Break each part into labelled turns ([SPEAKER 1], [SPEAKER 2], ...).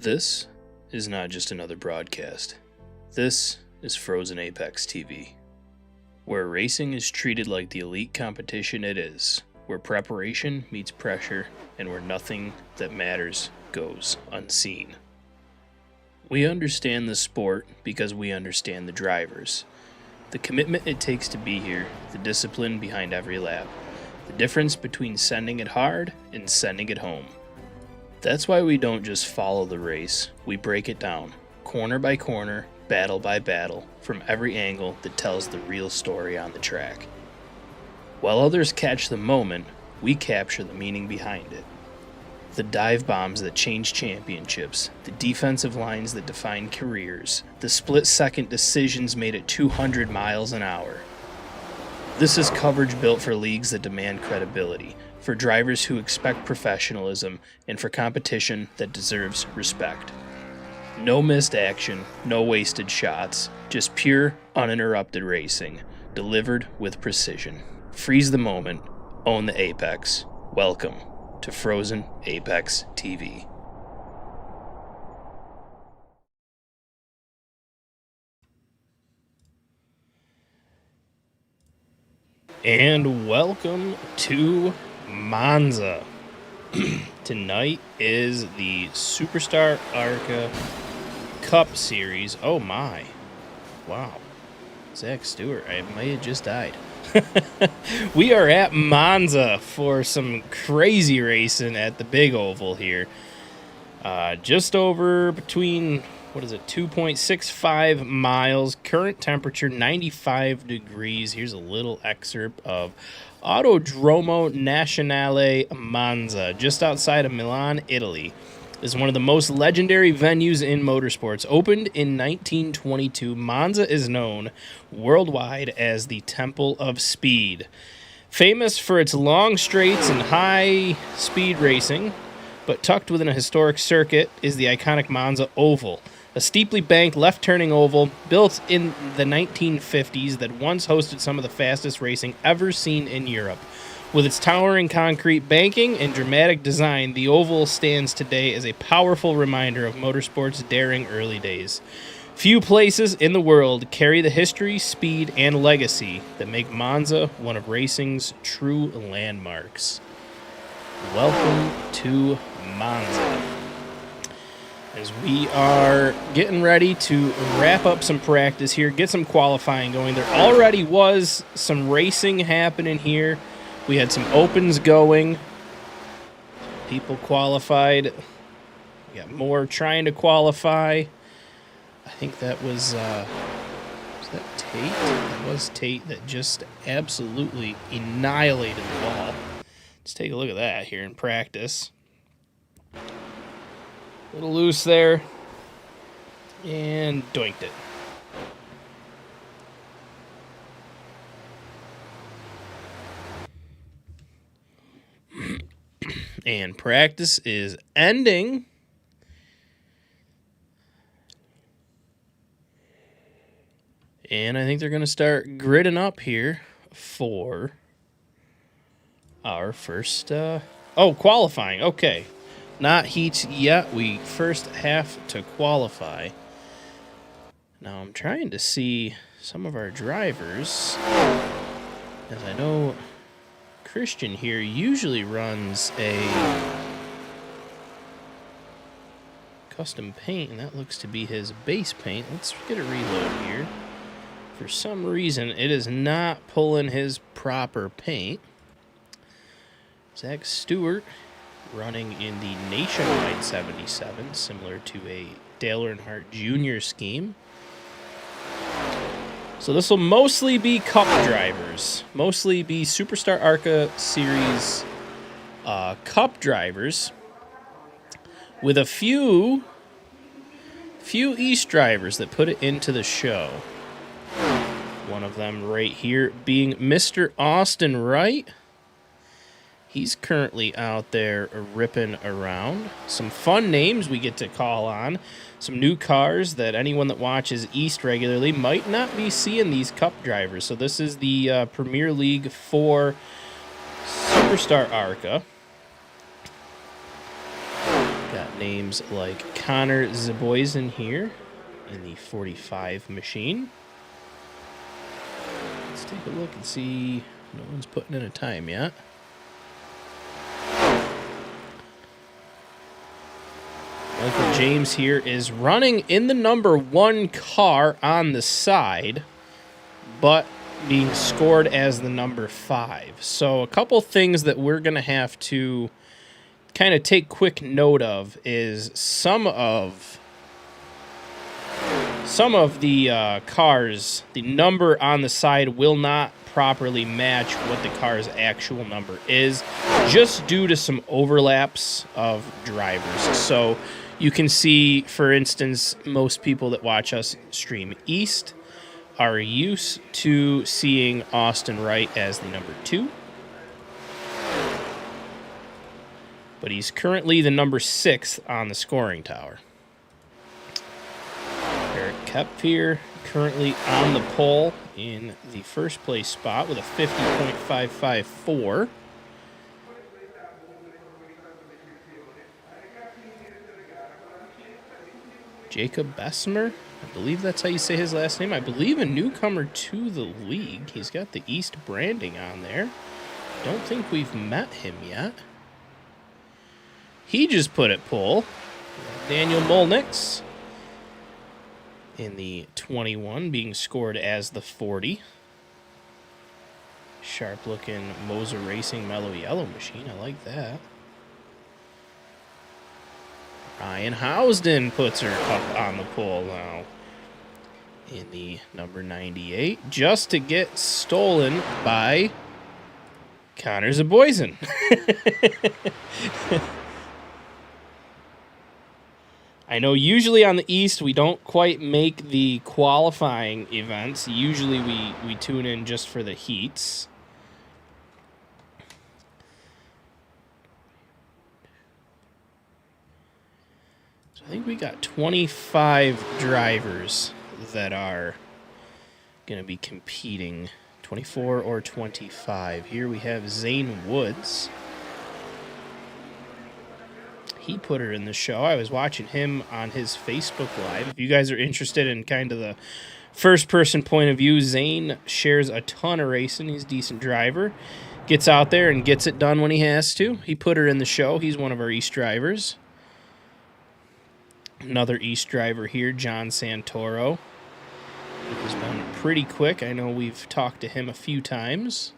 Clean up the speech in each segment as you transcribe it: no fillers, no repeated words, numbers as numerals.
[SPEAKER 1] This is not just another broadcast. This is Frozen Apex TV, where racing is treated like the elite competition it is, where preparation meets pressure, and where nothing that matters goes unseen. We understand the sport because we understand the drivers, the commitment it takes to be here, the discipline behind every lap, the difference between sending it hard and sending it home. That's why we don't just follow the race, we break it down, corner by corner, battle by battle, from every angle that tells the real story on the track. While others catch the moment, we capture the meaning behind it. The dive bombs that change championships, the defensive lines that define careers, the split-second decisions made at 200 miles an hour. This is coverage built for leagues that demand credibility, for drivers who expect professionalism, and for competition that deserves respect. No missed action, no wasted shots, just pure, uninterrupted racing, delivered with precision. Freeze the moment, own the apex. Welcome to Frozen Apex TV. And welcome to MONZA. Tonight is the Superstar ARCA Cup Series. Oh my. Wow. Zach Stewart, I might have just died. We are at MONZA for some crazy racing at the big oval here. Just over between, 2.65 miles. Current temperature 95 degrees. Here's a little excerpt of Autodromo Nazionale MONZA, just outside of Milan, Italy. This is one of the most legendary venues in motorsports. Opened in 1922, MONZA is known worldwide as the Temple of Speed. Famous for its long straights and high-speed racing, but tucked within a historic circuit is the iconic MONZA Oval, a steeply banked left-turning oval built in the 1950s that once hosted some of the fastest racing ever seen in Europe. With its towering concrete banking and dramatic design, the oval stands today as a powerful reminder of motorsport's daring early days. Few places in the world carry the history, speed, and legacy that make MONZA one of racing's true landmarks. Welcome to MONZA. As we are getting ready to wrap up some practice here, get some qualifying going. There already was some racing happening here. We had some opens going. People qualified. We got more trying to qualify. I think that was that Tate? That was Tate that just absolutely annihilated the wall. Let's take a look at that here in practice. A little loose there. And doinked it. And practice is ending. And I think they're going to start gridding up here for our first... qualifying. Okay. Not heats yet. We first have to qualify. Now I'm trying to see some of our drivers, as I know Christian here usually runs a custom paint, and that looks to be his base paint. Let's get a reload here. For some reason, it is not pulling his proper paint. Zach Stewart running in the Nationwide 77, similar to a Dale Earnhardt Jr. scheme. So this will mostly be Cup drivers, mostly be Superstar ARCA Series Cup drivers, with a few East drivers that put it into the show. One of them right here being Mr. Austin Wright. He's currently out there ripping around. Some fun names we get to call on. Some new cars that anyone that watches East regularly might not be seeing these Cup drivers. So this is the Premier League for Superstar ARCA. Got Names like Connor Zeboysen here in the 45 machine. Let's take a look and see. No one's putting in a time yet. Michael James here is running in the number 1 car on the side, but being scored as the number 5. So a couple things that we're going to have to kind of take quick note of is some of the cars, the number on the side will not properly match what the car's actual number is, just due to some overlaps of drivers. So you can see, for instance, most people that watch us stream East are used to seeing Austin Wright as the number 2. But he's currently the number 6 on the scoring tower. Eric Kepf here, currently on the pole in the first place spot with a 50.554. Jacob Bessemer, I believe that's how you say his last name. I believe a newcomer to the league. He's got the East branding on there. Don't think we've met him yet. He just put it pole. Daniel Molnix in the 21, being scored as the 40. Sharp-looking Moser Racing Mellow Yellow machine. I like that. Ryan Housden puts her up on the pole now in the number 98, just to get stolen by Connor Zeboysen. I know usually on the East we don't quite make the qualifying events. Usually we tune in just for the heats. So I think we got 25 drivers that are going to be competing, 24 or 25. Here we have Zane Woods. He put her in the show. I was watching him on his Facebook Live. If you guys are interested in kind of the first-person point of view, Zane shares a ton of racing. He's a decent driver. Gets out there and gets it done when he has to. He put her in the show. He's one of our East drivers. Another East driver here, John Santoro. He's been pretty quick. I know we've talked to him a few times.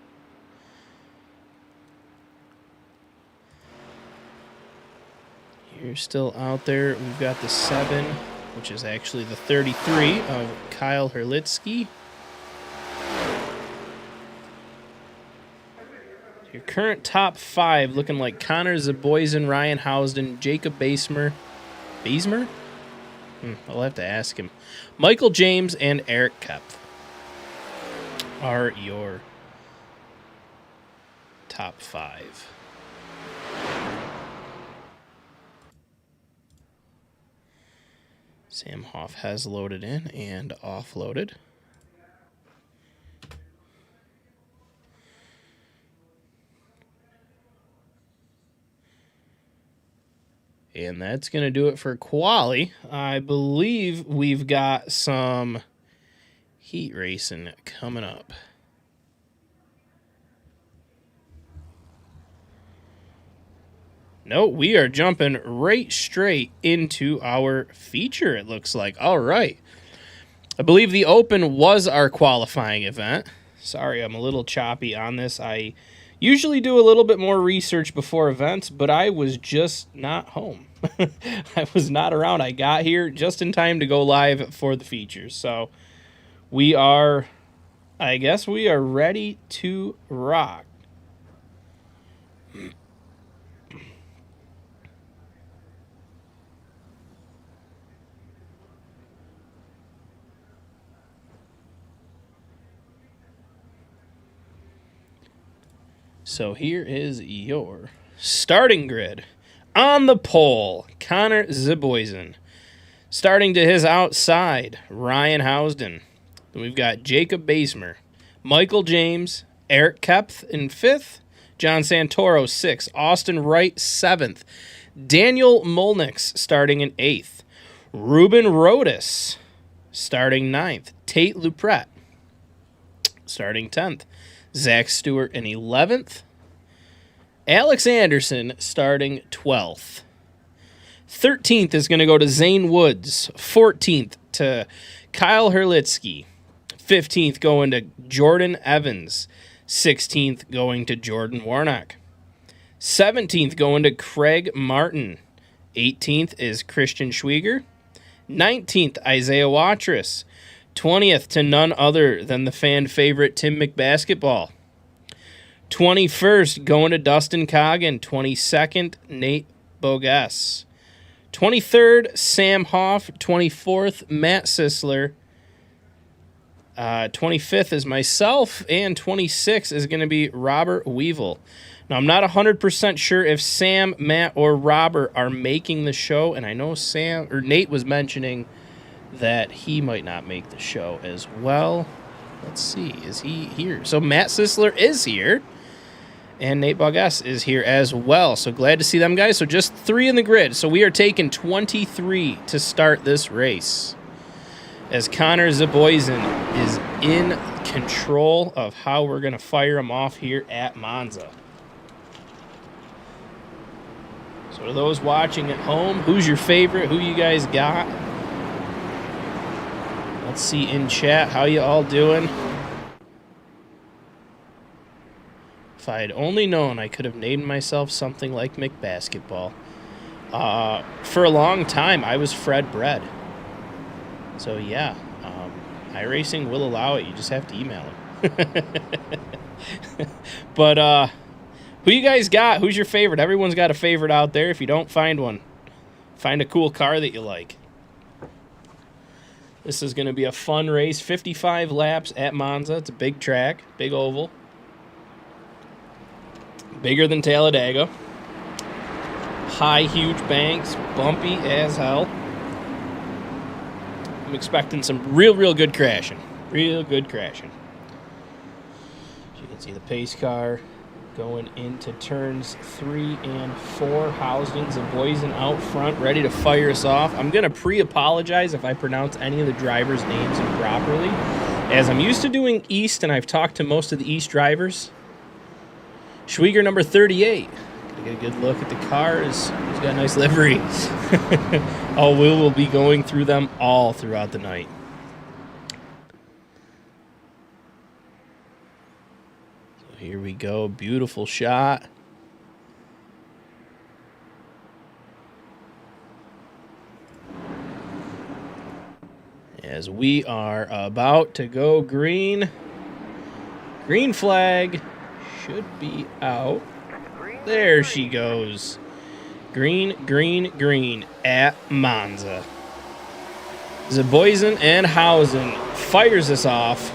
[SPEAKER 1] You're still out there. We've got the 7, which is actually the 33 of Kyle Herlitsky. Your current top 5 looking like Connor Zeboysen, Ryan Housden, Jacob Bessemer. I'll have to ask him. Michael James and Eric Kepf are your top 5. Sam Hoff has loaded in and offloaded. And that's going to do it for quali. I believe we've got some heat racing coming up. No, we are jumping right straight into our feature, it looks like. All right. I believe the Open was our qualifying event. Sorry, I'm a little choppy on this. I usually do a little bit more research before events, but I was just not home. I was not around. I got here just in time to go live for the features. So I guess we are ready to rock. So here is your starting grid. On the pole, Connor Zeboysen. Starting to his outside, Ryan Housden. Then we've got Jacob Bessemer, Michael James, Eric Kepf in 5th, John Santoro 6th, Austin Wright 7th, Daniel Molnix starting in 8th. Ruben Rodas starting 9th. Tate Lupret starting 10th. Zach Stewart in 11th. Alex Anderson starting 12th. 13th is going to go to Zane Woods. 14th to Kyle Herlitzky. 15th going to Jordan Evans. 16th going to Jordan Warnock. 17th going to Craig Martin. 18th is Christian Schwieger. 19th, Isaiah Watrous. 20th to none other than the fan favorite Tim McBasketball. 21st going to Dustin Coggin. 22nd, Nate Bogas. 23rd, Sam Hoff. 24th, Matt Sisler. 25th is myself, and 26th is going to be Robert Weevil. Now, I'm not 100% sure if Sam, Matt, or Robert are making the show, and I know Nate was mentioning that he might not make the show as well. Let's see, is he here? So Matt Sisler is here, and Nate Bogas is here as well. So glad to see them guys. So just 3 in the grid. So we are taking 23 to start this race, as Connor Zeboysen is in control of how we're going to fire him off here at Monza. So to those watching at home, who's your favorite? Who you guys got? Let's see in chat, how you all doing? If I had only known, I could have named myself something like McBasketball. For a long time, I was Fred Bread. So yeah, iRacing will allow it. You just have to email him. But who you guys got? Who's your favorite? Everyone's got a favorite out there. If you don't find one, find a cool car that you like. This is going to be a fun race. 55 laps at Monza. It's a big track, big oval. Bigger than Talladega. High, huge banks, bumpy as hell. I'm expecting some real good crashing. Real good crashing. As you can see, the pace car going into turns 3 and 4. Housden, Zeboysen out front, ready to fire us off. I'm going to pre-apologize if I pronounce any of the drivers' names improperly, as I'm used to doing East, and I've talked to most of the East drivers. Schwieger, number 38. Gotta get a good look at the cars. He's got a nice livery. Oh, we will be going through them all throughout the night. So here we go. Beautiful shot. As we are about to go green. Green flag should be out. There she goes. Green, green, green at Monza. Zeboysen and Hausen fires us off.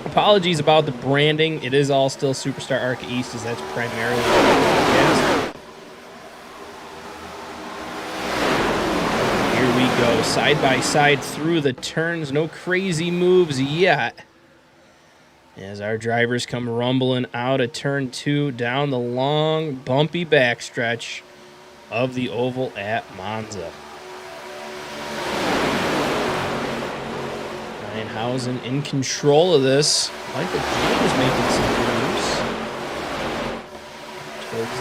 [SPEAKER 1] Apologies about the branding. It is all still Superstar ARCA East, as that's primarily the podcast. Here we go, side by side through the turns. No crazy moves yet, as our drivers come rumbling out of turn 2 down the long, bumpy backstretch of the oval at Monza. Ryan Hausen in control of this. Michael James making some moves towards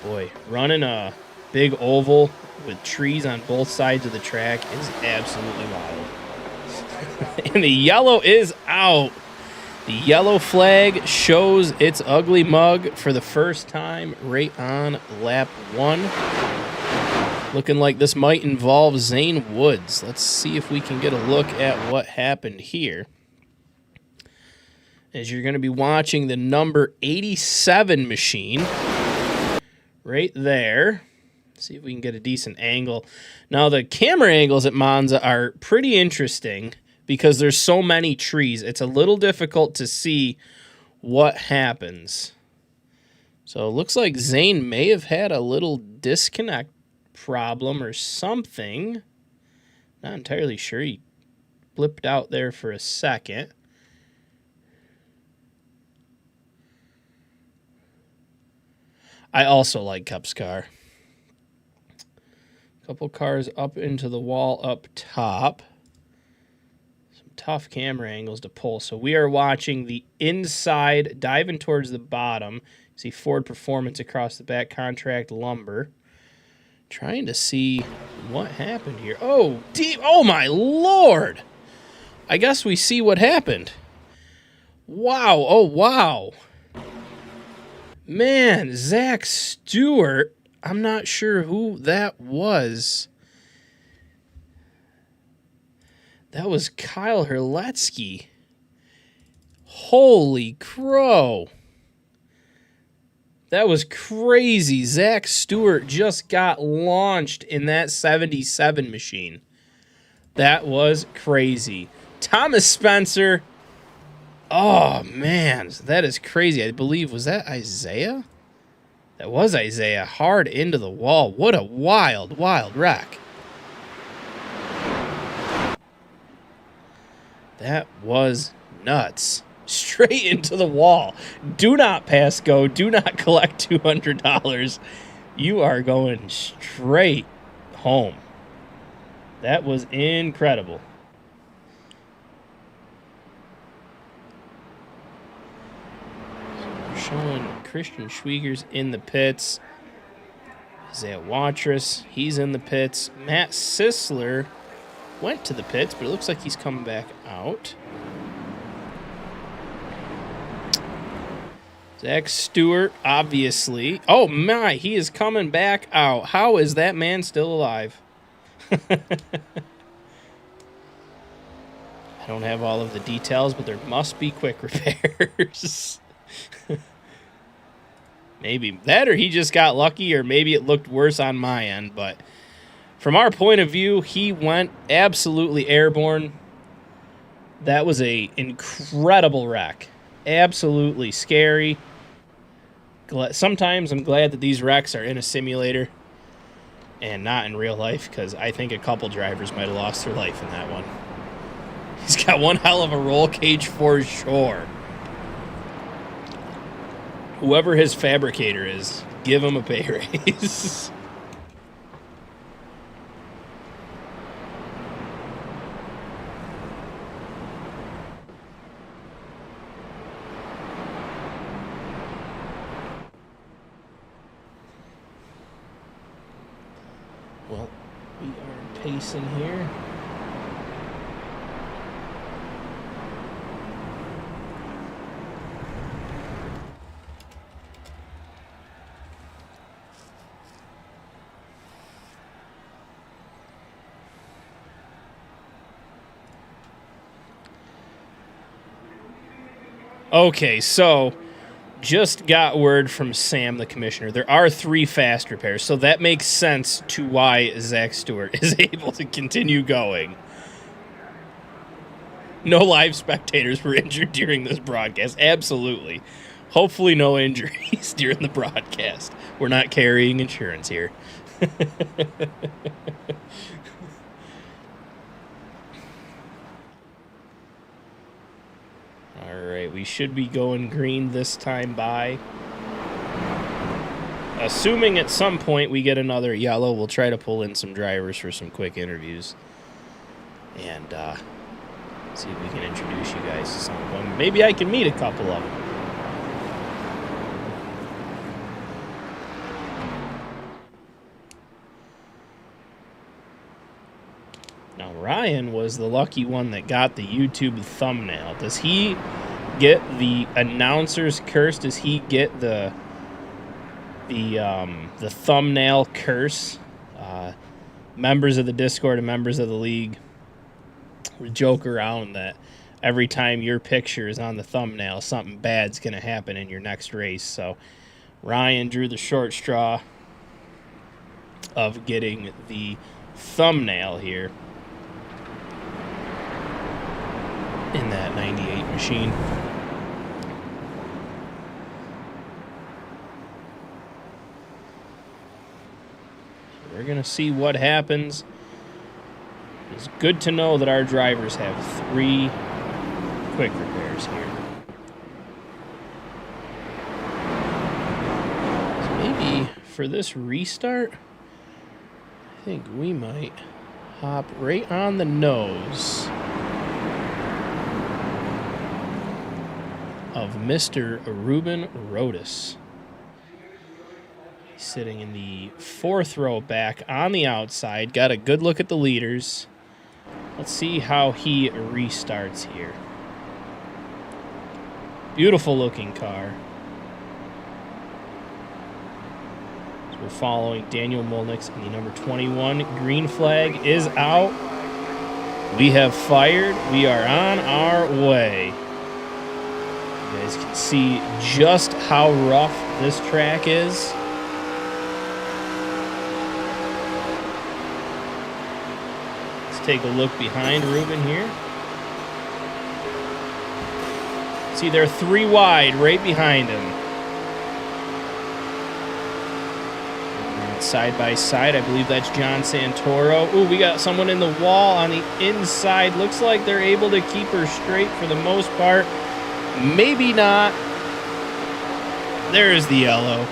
[SPEAKER 1] the boy, running a big oval with trees on both sides of the track is absolutely wild. And the yellow is out. The yellow flag shows its ugly mug for the first time right on lap 1. Looking like this might involve Zane Woods. Let's see if we can get a look at what happened here. As you're going to be watching the number 87 machine right there. See if we can get a decent angle. Now, the camera angles at Monza are pretty interesting because there's so many trees. It's a little difficult to see what happens. So it looks like Zane may have had a little disconnect problem or something. Not entirely sure. He blipped out there for a second. I also like Cup's car. Couple cars up into the wall up top. Some tough camera angles to pull. So we are watching the inside, diving towards the bottom. See Ford Performance across the back, Contract Lumber. Trying to see what happened here. Oh, deep. Oh, my Lord. I guess we see what happened. Wow. Oh, wow. Man, Zach Stewart. I'm not sure who that was. That was Kyle Herletsky. Holy crow. That was crazy. Zach Stewart just got launched in that 77 machine. That was crazy. Thomas Spencer. Oh, man. That is crazy. I believe, was that Isaiah? That was Isaiah. Hard into the wall. What a wild, wild wreck. That was nuts. Straight into the wall. Do not pass go. Do not collect $200. You are going straight home. That was incredible. So we're showing Christian Schwieger's in the pits. Isaiah Watrous, he's in the pits. Matt Sisler went to the pits, but it looks like he's coming back out. Zach Stewart, obviously. Oh, my, he is coming back out. How is that man still alive? I don't have all of the details, but there must be quick repairs. Maybe that, or he just got lucky, or maybe it looked worse on my end. But from our point of view, he went absolutely airborne. That was a incredible wreck. Absolutely scary. Sometimes I'm glad that these wrecks are in a simulator and not in real life, because I think a couple drivers might have lost their life in that one. He's got one hell of a roll cage for sure. Whoever his fabricator is, give him a pay raise. Well, we are pacing here. Okay, so just got word from Sam, the commissioner. There are 3 fast repairs, so that makes sense to why Zach Stewart is able to continue going. No live spectators were injured during this broadcast. Absolutely. Hopefully no injuries during the broadcast. We're not carrying insurance here. All right, we should be going green this time by. Assuming at some point we get another yellow, we'll try to pull in some drivers for some quick interviews. And see if we can introduce you guys to some of them. Maybe I can meet a couple of them. Now, Ryan was the lucky one that got the YouTube thumbnail. Does he get the announcer's curse? Does he get the thumbnail curse? Members of the Discord and members of the league, we joke around that every time your picture is on the thumbnail, something bad's going to happen in your next race. So Ryan drew the short straw of getting the thumbnail here in that 98 machine. So we're going to see what happens. It's good to know that our drivers have 3 quick repairs here. So maybe for this restart, I think we might hop right on the nose of Mr. Ruben Rodas. He's sitting in the 4th row back on the outside. Got a good look at the leaders. Let's see how he restarts here. Beautiful looking car. So we're following Daniel Molnick's in the number 21. Green flag is out. We have fired. We are on our way. You guys can see just how rough this track is. Let's take a look behind Ruben here. See, they're 3 wide right behind him. And side by side, I believe that's John Santoro. Ooh, we got someone in the wall on the inside. Looks like they're able to keep her straight for the most part. Maybe not. There's the yellow.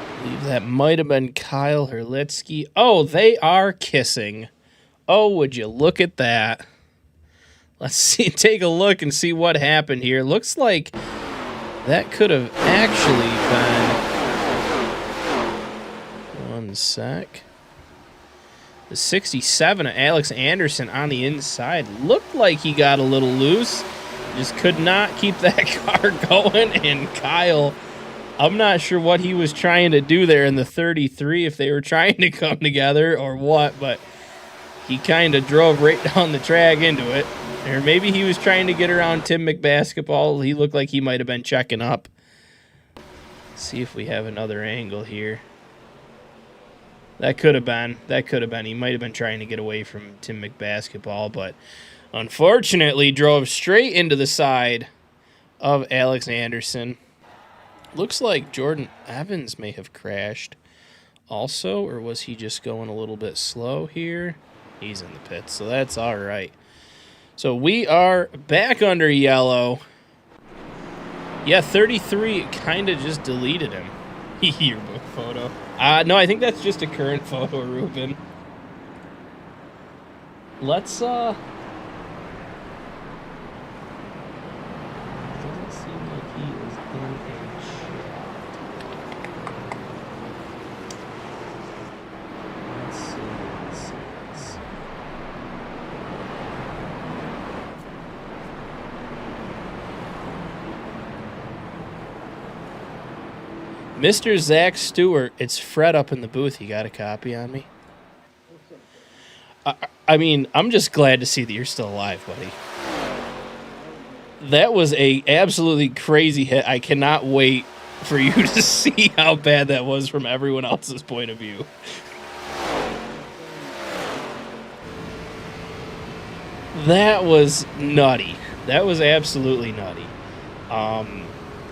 [SPEAKER 1] I believe that might have been Kyle Herlitzky. Oh, they are kissing. Oh, would you look at that? Let's see, take a look and see what happened here. Looks like that could have actually been... One sec. The 67 of Alex Anderson on the inside looked like he got a little loose. Just could not keep that car going. And Kyle, I'm not sure what he was trying to do there in the 33, if they were trying to come together or what, but he kind of drove right down the track into it. Or maybe he was trying to get around Tim McBasketball. He looked like he might have been checking up. Let's see if we have another angle here. That could have been. That could have been. He might have been trying to get away from Tim McBasketball, but unfortunately drove straight into the side of Alex Anderson. Looks like Jordan Evans may have crashed also, or was he just going a little bit slow here? He's in the pits, so that's all right. So we are back under yellow. Yeah, 33 kind of just deleted him. Yearbook photo. No, I think that's just a current photo, Ruben. Let's, doesn't seem like he is in a shot. Let's see what it says. Mr. Zach Stewart, it's Fred up in the booth. You got a copy on me? I mean, I'm just glad to see that you're still alive, buddy. That was a absolutely crazy hit. I cannot wait for you to see how bad that was from everyone else's point of view. That was nutty. That was absolutely nutty.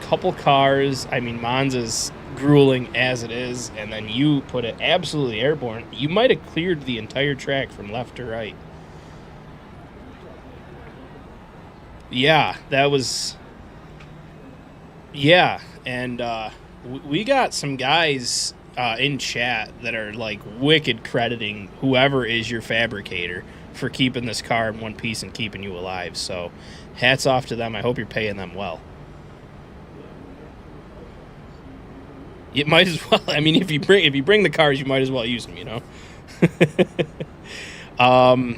[SPEAKER 1] Couple cars. I mean, Monza's grueling as it is, and then you put it absolutely airborne. You might have cleared the entire track from left to right. Yeah, that was... Yeah, and we got some guys in chat that are, like, wicked crediting whoever is your fabricator for keeping this car in one piece and keeping you alive. So, hats off to them. I hope you're paying them well. You might as well. I mean, if you bring the cars, you might as well use them. You know. I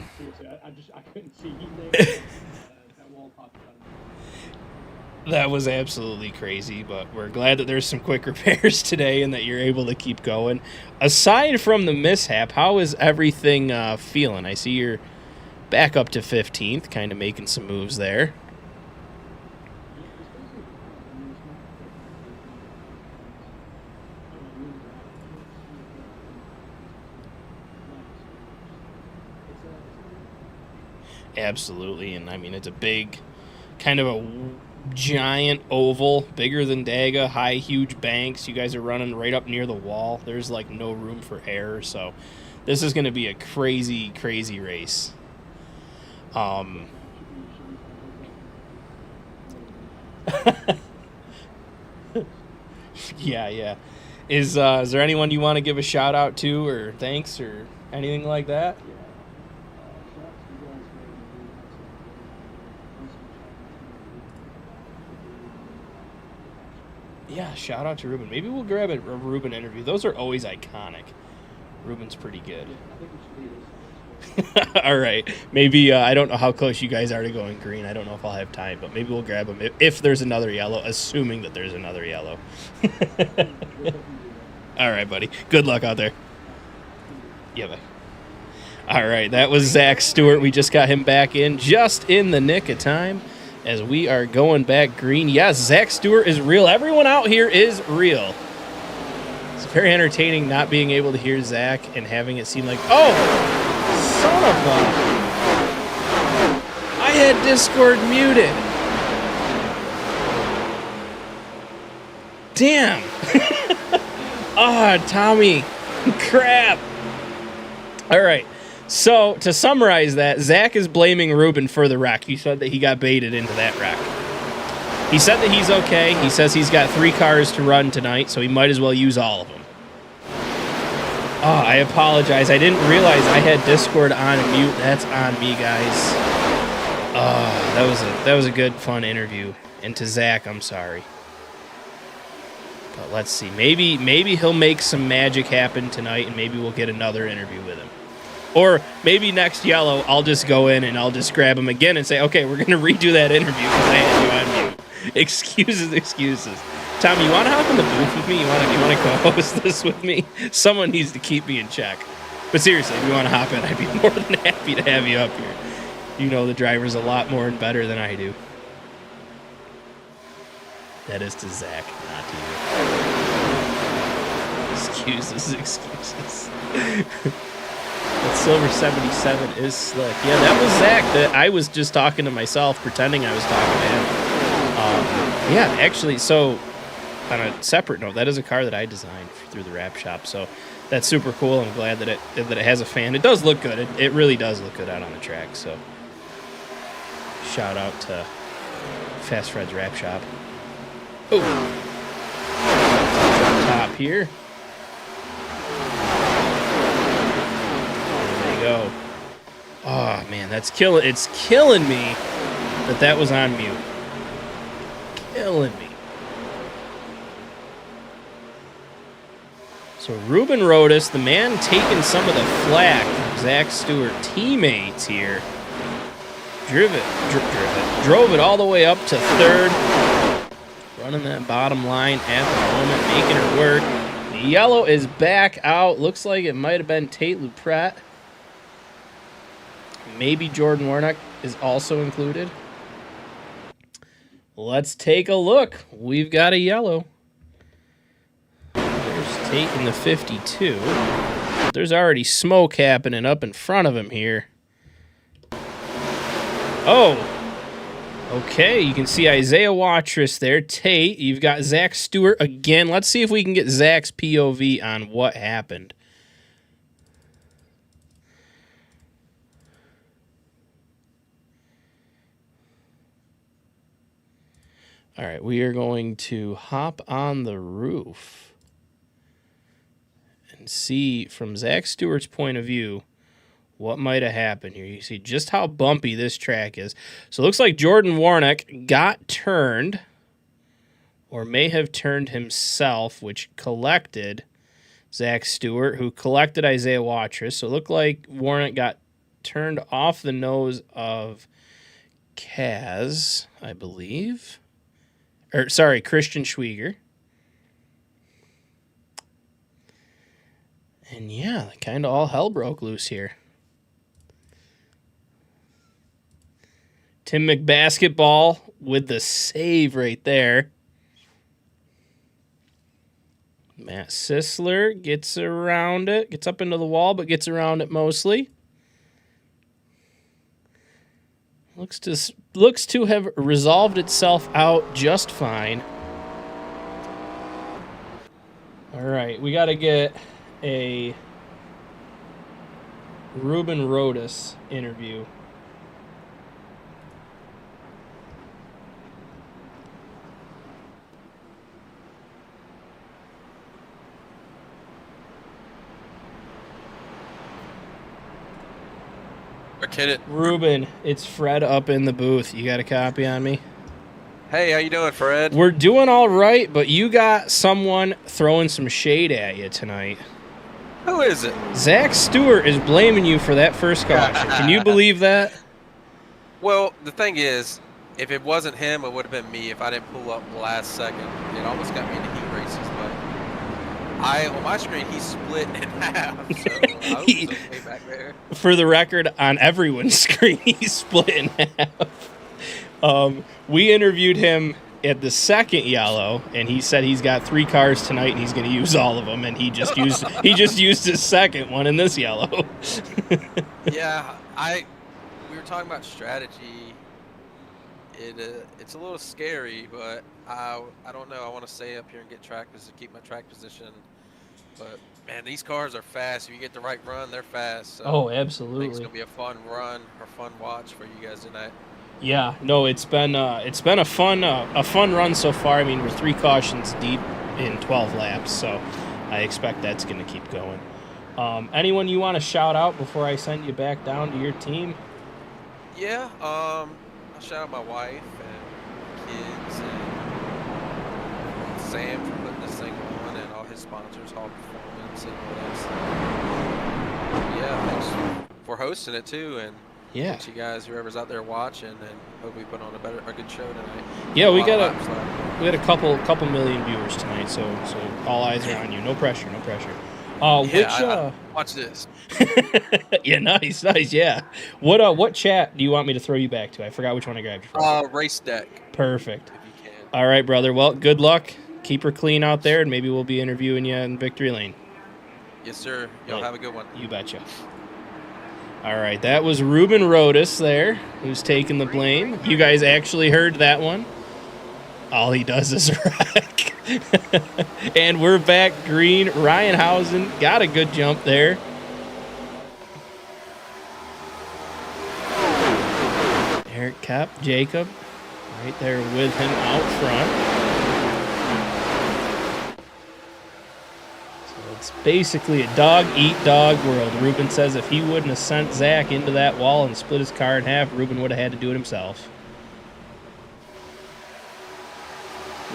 [SPEAKER 1] couldn't see that was absolutely crazy, but we're glad that there's some quick repairs today and that you're able to keep going. Aside from the mishap, how is everything feeling? I see you're back up to 15th, kind of making some moves there. Absolutely, and I mean, it's a big, kind of a giant oval, bigger than Daga, high, huge banks. You guys are running right up near the wall. There's, like, no room for error, so this is going to be a crazy, crazy race. Yeah, yeah. Is there anyone you want to give a shout out to or thanks or anything like that? Yeah, shout out to Ruben. Maybe we'll grab a Ruben interview. Those are always iconic. Ruben's pretty good. All right. Maybe, I don't know how close you guys are to going green. I don't know if I'll have time, but maybe we'll grab him if there's another yellow, assuming that there's another yellow. All right, buddy. Good luck out there. Yeah, bye. All right, that was Zach Stewart. We just got him back in just in the nick of time as we are going back green. Yes, Zach Stewart is real. Everyone out here is real. It's very entertaining not being able to hear Zach and having it seem like, oh, son of a... I had Discord muted. Damn. Ah, Tommy. Crap. All right. So, to summarize that, Zach is blaming Ruben for the wreck. He said that he got baited into that wreck. He said that he's okay. He says he's got 3 cars to run tonight, so he might as well use all of them. Oh, I apologize. I didn't realize I had Discord on mute. That's on me, guys. Oh, that was a good, fun interview. And to Zach, I'm sorry. But let's see. Maybe he'll make some magic happen tonight, and maybe we'll get another interview with him. Or maybe next yellow, I'll just go in and I'll just grab him again and say, okay, we're going to redo that interview because I had you on mute. Excuses. Tom, you want to hop in the booth with me? You want to co-host this with me? Someone needs to keep me in check. But seriously, if you want to hop in, I'd be more than happy to have you up here. You know the driver's a lot more and better than I do. That is to Zach, not to you. Excuses. That silver 77 is slick. Yeah, that was Zach. That I was just talking to myself, pretending I was talking to him. Yeah, actually, so on a separate note, that is a car that I designed through the wrap shop. So that's super cool. I'm glad that it has a fan. It does look good. It really does look good out on the track. So shout out to Fast Fred's wrap shop. Oh, top here. Go. Oh man, it's killing me that was on mute. Killing me. So Ruben Rodas, the man taking some of the flack from Zach Stewart teammates here, drove it all the way up to 3rd, running that bottom line at the moment, making her work. The yellow is back out. Looks like it might have been Tate Lupret. Maybe Jordan Warnock is also included. Let's take a look. We've got a yellow. There's Tate in the 52. There's already smoke happening up in front of him here. Oh. Okay, you can see Isaiah Watrous there. Tate, you've got Zach Stewart again. Let's see if we can get Zach's POV on what happened. All right, we are going to hop on the roof and see from Zach Stewart's point of view what might have happened here. You see just how bumpy this track is. So it looks like Jordan Warnock got turned or may have turned himself, which collected Zach Stewart, who collected Isaiah Watrous. So it looked like Warnock got turned off the nose of Kaz, I believe. Christian Schwieger. And yeah, kind of all hell broke loose here. Tim McBasketball with the save right there. Matt Sisler gets around it, gets up into the wall, but gets around it mostly. Looks to have resolved itself out just fine. All right, we got to get a Ruben Rodas interview.
[SPEAKER 2] Kidding.
[SPEAKER 1] Ruben, it's Fred up in the booth. You got a copy on me?
[SPEAKER 2] Hey, how you doing, Fred?
[SPEAKER 1] We're doing all right, but you got someone throwing some shade at you tonight.
[SPEAKER 2] Who is it?
[SPEAKER 1] Zach Stewart is blaming you for that first caution. Can you believe that?
[SPEAKER 2] Well, the thing is, if it wasn't him, it would have been me if I didn't pull up last second. It almost got me into heat races, but on my screen, he split in half, so I was okay back there.
[SPEAKER 1] For the record, on everyone's screen, he's split in half. We interviewed him at the second yellow, and he said he's got 3 cars tonight, and he's going to use all of them, and he just used his second one in this yellow.
[SPEAKER 2] Yeah, we were talking about strategy. It's a little scary, but I don't know. I want to stay up here and get to keep my track position. But man, these cars are fast. If you get the right run, they're fast. So
[SPEAKER 1] oh,
[SPEAKER 2] I
[SPEAKER 1] absolutely.
[SPEAKER 2] think it's gonna be a fun run or fun watch for you guys tonight.
[SPEAKER 1] Yeah, no, it's been a fun run so far. I mean, we're 3 cautions deep in 12 laps, so I expect that's going to keep going. Anyone you want to shout out before I send you back down to your team?
[SPEAKER 2] Yeah, I'll shout out my wife and kids and Sam for putting this thing on, and all his sponsors, Hall Performance and all that stuff. Yeah, thanks for hosting it too, and
[SPEAKER 1] yeah,
[SPEAKER 2] thanks you guys, whoever's out there watching, and hope we put on a good show tonight.
[SPEAKER 1] Yeah, we got a couple million viewers tonight, so all eyes are on you. No pressure, no pressure.
[SPEAKER 2] Watch this.
[SPEAKER 1] Yeah, nice, yeah. What chat do you want me to throw you back to? I forgot which one I grabbed you from.
[SPEAKER 2] Race deck.
[SPEAKER 1] Perfect.
[SPEAKER 2] If you can.
[SPEAKER 1] All right, brother. Well, good luck. Keep her clean out there, and maybe we'll be interviewing you in Victory Lane.
[SPEAKER 2] Yes, sir. Y'all have a good one.
[SPEAKER 1] You betcha. All right, that was Ruben Rodas there, who's taking the blame. You guys actually heard that one. All he does is wreck. And we're back green. Ryan Housen got a good jump there. Eric Kopp, Jacob, right there with him out front. So it's basically a dog-eat-dog world. Ruben says if he wouldn't have sent Zach into that wall and split his car in half, Ruben would have had to do it himself.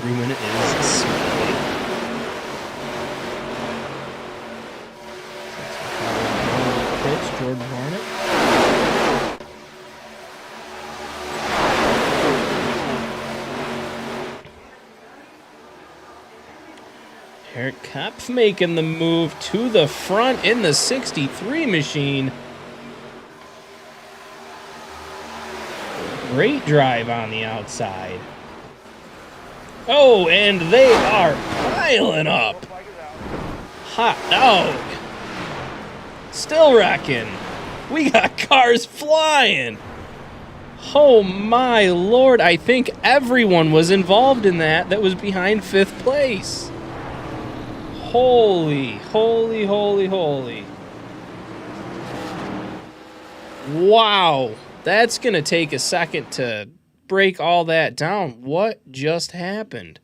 [SPEAKER 1] Ruben is smiling. Pitch, Jordan Hornet. Eric Kopp's making the move to the front in the 63 machine. Great drive on the outside. Oh, and they are piling up. Hot dog. Still wrecking. We got cars flying. Oh, my Lord. I think everyone was involved in that was behind 5th place. Holy, holy, holy, holy. Wow. That's going to take a second to break all that down. What just happened?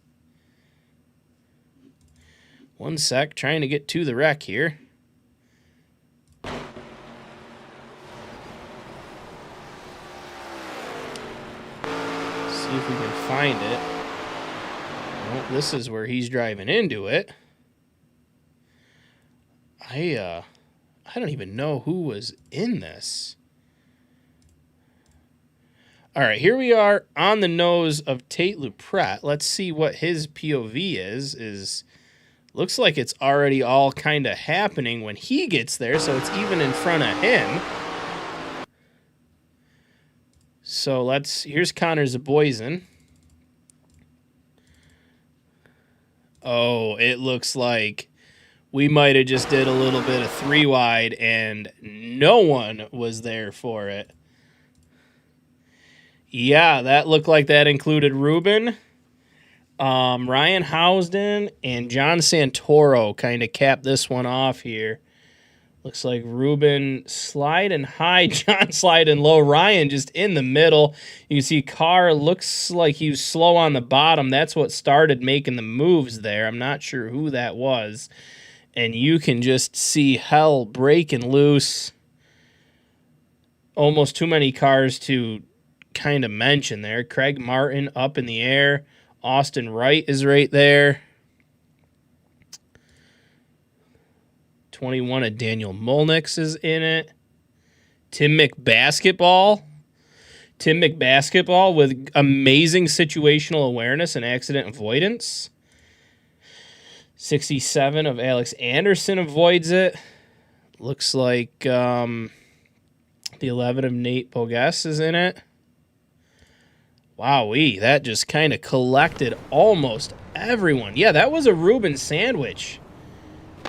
[SPEAKER 1] One sec, trying to get to the wreck here. See if we can find it. Well, this is where he's driving into it. I don't even know who was in this. All right, here we are on the nose of Tate Lupret. Let's see what his POV is. Looks like it's already all kind of happening when he gets there, so it's even in front of him. So here's Connor Zaboysen. Oh, it looks like we might have just did a little bit of 3-wide and no one was there for it. Yeah, that looked like that included Ruben, Ryan Housden, and John Santoro kind of capped this one off here. Looks like Ruben sliding high, John sliding low, Ryan just in the middle. You can see Carr looks like he was slow on the bottom. That's what started making the moves there. I'm not sure who that was. And you can just see hell breaking loose. almost too many cars to kind of mention there. Craig Martin up in the air. Austin Wright is right there. 21 of Daniel Molnix is in it. Tim McBasketball. Tim McBasketball with amazing situational awareness and accident avoidance. 67 of Alex Anderson avoids it. Looks like the 11 of Nate Bogas is in it. Wowee, that just kind of collected almost everyone. Yeah, that was a Reuben sandwich.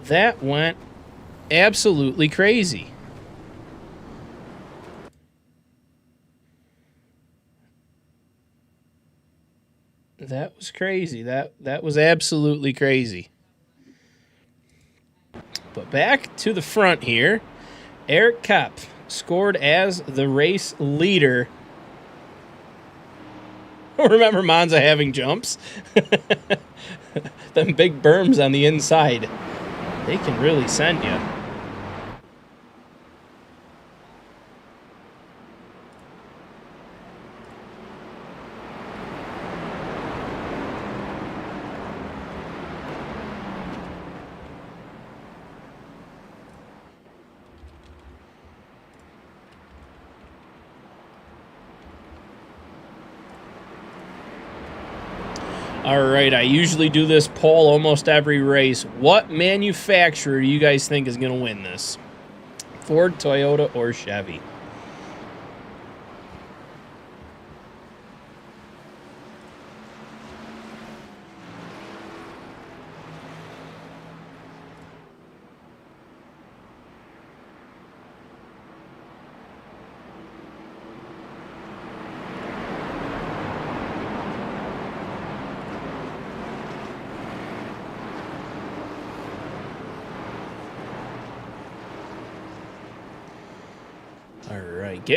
[SPEAKER 1] That went absolutely crazy. That was crazy. That was absolutely crazy. But back to the front here. Eric Kopp scored as the race leader. Remember Monza having jumps? Them big berms on the inside. They can really send you. All right, I usually do this poll almost every race. What manufacturer do you guys think is going to win this? Ford, Toyota, or Chevy?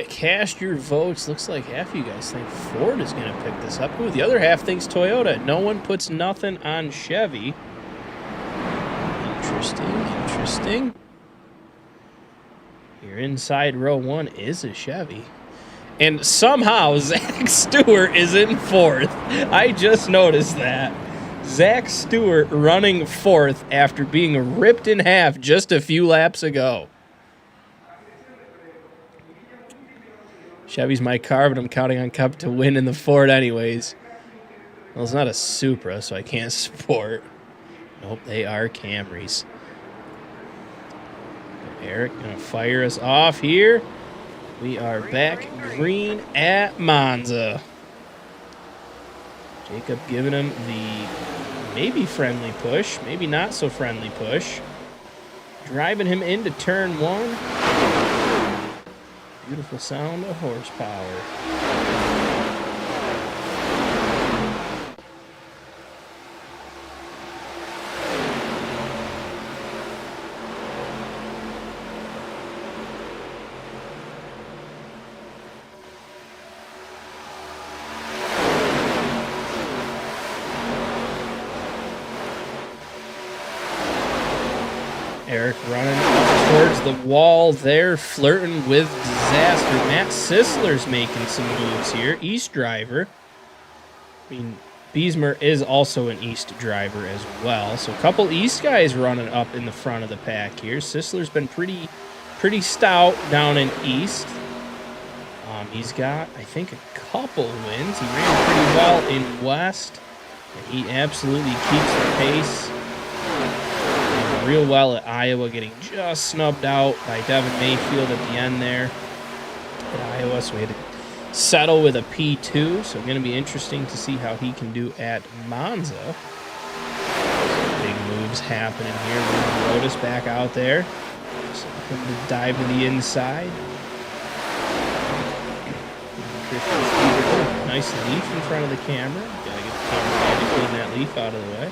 [SPEAKER 1] Cast your votes. Looks like half of you guys think Ford is going to pick this up. Ooh, the other half thinks Toyota. No one puts nothing on Chevy. Interesting. Your inside row one is a Chevy. And somehow Zach Stewart is in fourth. I just noticed that. Zach Stewart running fourth after being ripped in half just a few laps ago. Chevy's my car, but I'm counting on Cup to win in the Ford anyways. Well, it's not a Supra, so I can't support. Nope, they are Camrys. Eric gonna fire us off here. We are back green at Monza. Jacob giving him the maybe friendly push, maybe not so friendly push. Driving him into turn one. Beautiful sound of horsepower. Eric running up towards the wall there, flirting with disaster. Matt Sisler's making some moves here. East driver. I mean, Beesmer is also an East driver as well. So a couple East guys running up in the front of the pack here. Sisler's been pretty stout down in East. He's got, I think, a couple wins. He ran pretty well in West. And he absolutely keeps the pace. Real well at Iowa, getting just snubbed out by Devin Mayfield at the end there at Iowa, so we had to settle with a P2, so going to be interesting to see how he can do at Monza. Big moves happening here. Lotus back out there. So him to dive to the inside. Nice leaf in front of the camera. Gotta get the camera guy to clean that leaf out of the way.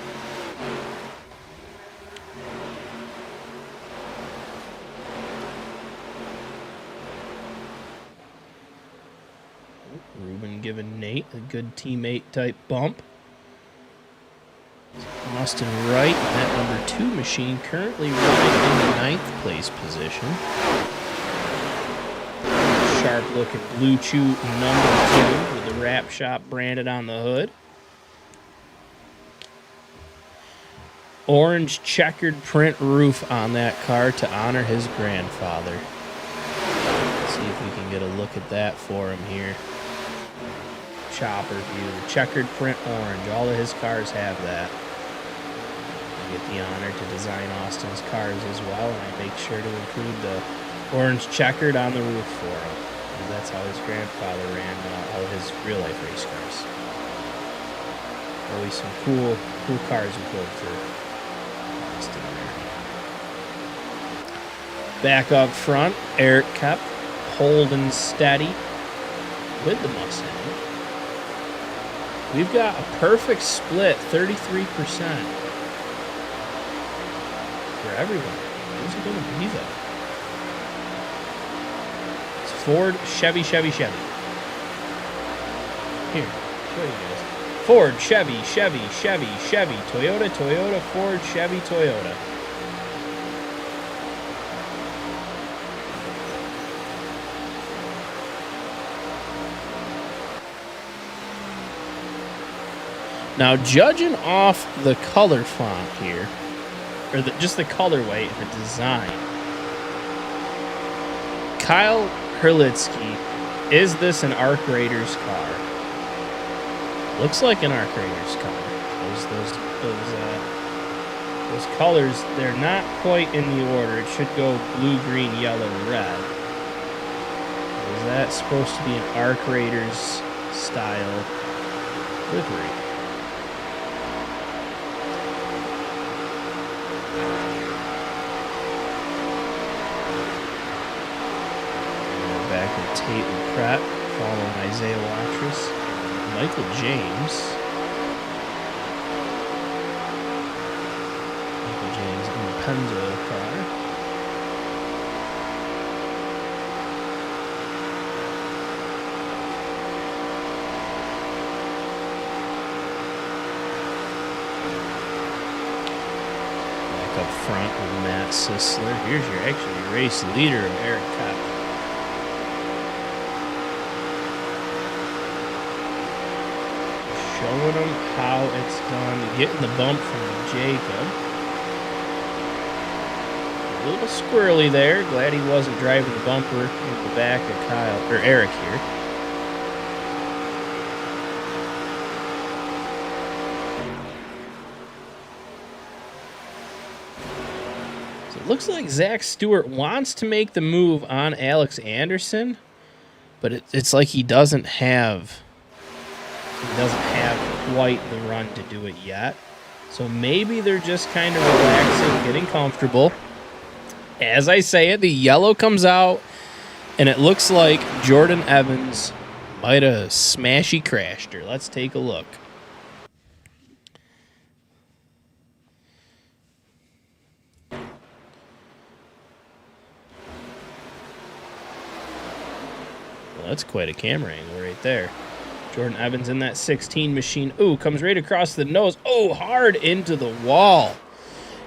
[SPEAKER 1] Ruben giving Nate a good teammate type bump. Austin Wright, that number 2 machine, currently running in the 9th place position. sharp looking Blue Chew number 2 with the Wrap Shop branded on the hood. Orange checkered print roof on that car to honor his grandfather. Let's see if we can get a look at that for him here. Chopper view, checkered print orange. All of his cars have that. I get the honor to design Austin's cars as well, and I make sure to include the orange checkered on the roof for him, because that's how his grandfather ran all of his real-life race cars. Always some cool cars we built for Austin there. Back up front, Eric kept holding steady with the Mustang. We've got a perfect split, 33% for everyone. Who's it going to be, though? It's Ford, Chevy. Here, show you guys. Ford, Chevy, Toyota, Ford, Chevy, Toyota. Now, judging off the color font here, or just the colorway, the design, Kyle Herlitzky, is this an ARC Raiders car? Looks like an ARC Raiders car. Those colors, they're not quite in the order. It should go blue, green, yellow, red. Is that supposed to be an ARC Raiders style livery? Back with Tate and Pratt, following Isaiah Watrous, Michael James. Michael James in the Pennzoil car. Back up front with Matt Sisler. Here's your race leader, Eric Kopp. Showing him how it's done, getting the bump from Jacob. A little squirrely there. Glad he wasn't driving the bumper in the back of Kyle or Eric here. So it looks like Zach Stewart wants to make the move on Alex Anderson, but it's like he doesn't have quite the run to do it yet. So maybe they're just kind of relaxing, getting comfortable. As I say it, the yellow comes out, and it looks like Jordan Evans might have smashy crashed her. Let's take a look. Well, that's quite a camera angle right there. Jordan Evans in that 16 machine. Ooh, comes right across the nose. Oh, hard into the wall.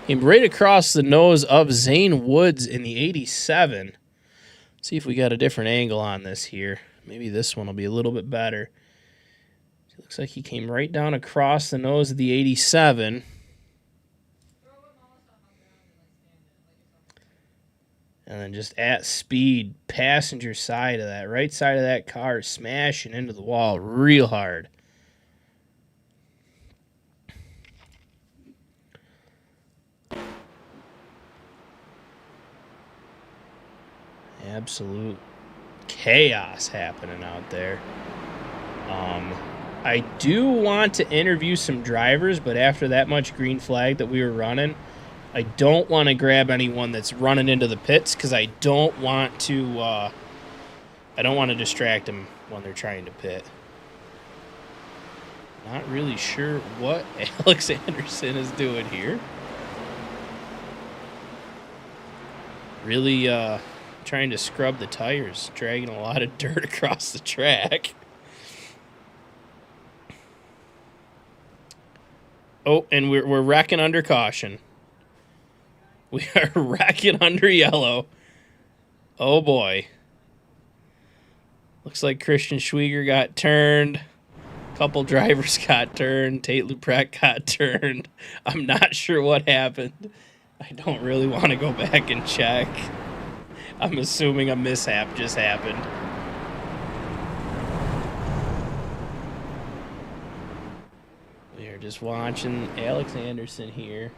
[SPEAKER 1] Came right across the nose of Zane Woods in the 87. See if we got a different angle on this here. Maybe this one will be a little bit better. It looks like he came right down across the nose of the 87. And then just at speed, passenger side of that, right side of that car, smashing into the wall real hard. Absolute chaos happening out there. I do want to interview some drivers, but after that much green flag that we were running, I don't want to grab anyone that's running into the pits because I don't want to distract them when they're trying to pit. Not really sure what Alex Anderson is doing here. Really trying to scrub the tires, dragging a lot of dirt across the track. Oh, and we're wrecking under caution. We are wrecking under yellow. Oh, boy. Looks like Christian Schwieger got turned. Couple drivers got turned. Tate Luprecht got turned. I'm not sure what happened. I don't really want to go back and check. I'm assuming a mishap just happened. We are just watching Alex Anderson here.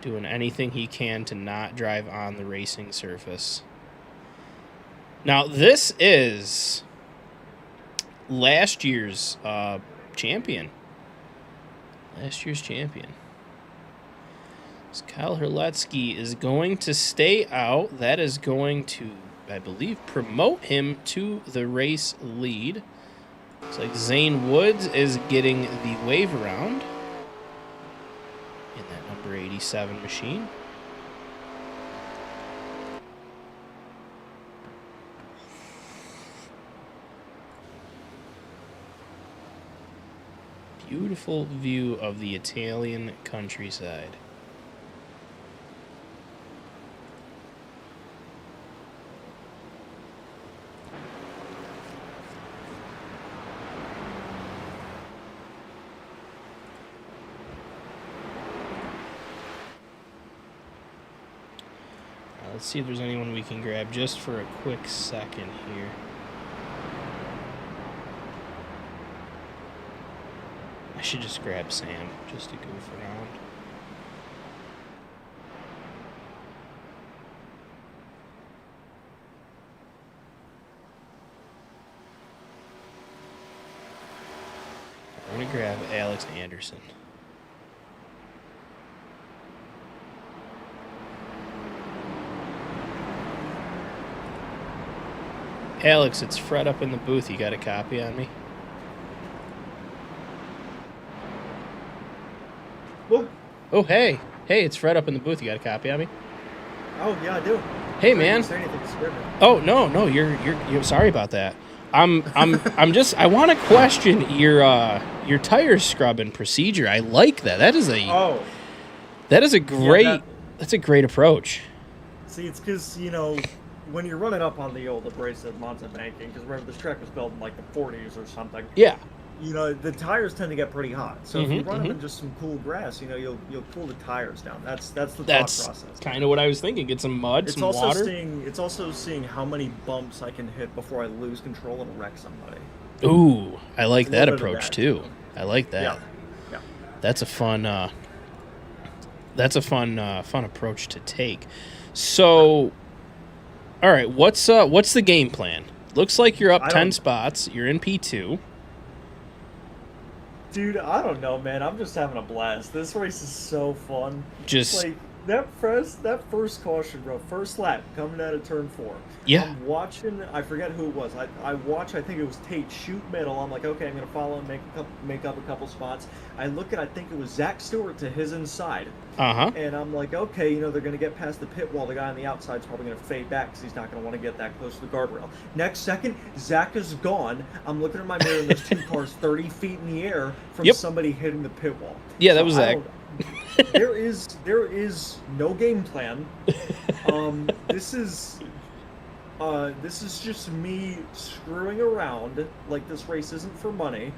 [SPEAKER 1] Doing anything he can to not drive on the racing surface. Now, this is last year's champion. Last year's champion. So Kyle Herletsky is going to stay out. That is going to, I believe, promote him to the race lead. Looks like Zane Woods is getting the wave around in that number 87 machine. Beautiful view of the Italian countryside. Let's see if there's anyone we can grab just for a quick second here. I should just grab Sam just to goof around. I'm going to grab Alex Anderson. Alex, it's Fred up in the booth. You got a copy on me?
[SPEAKER 3] What?
[SPEAKER 1] Oh, hey. Hey, it's Fred up in the booth. You got a copy on me?
[SPEAKER 3] Oh, yeah, I do.
[SPEAKER 1] Hey, man.
[SPEAKER 3] Say anything to scare me.
[SPEAKER 1] Oh, no, you're sorry about that. I'm just, I want to question your tire scrubbing procedure. I like that. That is a great, that's a great approach.
[SPEAKER 3] See, it's because, when you're running up on the old abrasive MONZA banking, because remember this track was built in like the 40s or something.
[SPEAKER 1] Yeah.
[SPEAKER 3] The tires tend to get pretty hot. So if you run them in just some cool grass, you'll cool the tires down. That's the thought process.
[SPEAKER 1] That's kind of what I was thinking. Get some mud, some water.
[SPEAKER 3] It's also seeing how many bumps I can hit before I lose control and wreck somebody.
[SPEAKER 1] Ooh, I like that approach too. I like that.
[SPEAKER 3] Yeah.
[SPEAKER 1] That's a fun. Fun approach to take. So, all right, what's the game plan? Looks like you're up 10 spots. You're in P2.
[SPEAKER 3] Dude, I don't know, man. I'm just having a blast. This race is so fun.
[SPEAKER 1] Just
[SPEAKER 3] like that first caution, bro. First lap coming out of turn 4.
[SPEAKER 1] Yeah.
[SPEAKER 3] I'm watching. I forget who it was. I watch. I think it was Tate shoot middle. I'm like, okay, I'm gonna follow and make up a couple spots. I look at. I think it was Zach Stewart to his inside. And I'm like, okay, they're gonna get past the pit wall. The guy on the outside is probably gonna fade back because he's not gonna want to get that close to the guardrail. Next second, Zach is gone. I'm looking at my mirror and there's 2 cars 30 feet in the air from somebody hitting the pit wall.
[SPEAKER 1] Yeah, that was Zach.
[SPEAKER 3] There is no game plan. This is just me screwing around like this race isn't for money,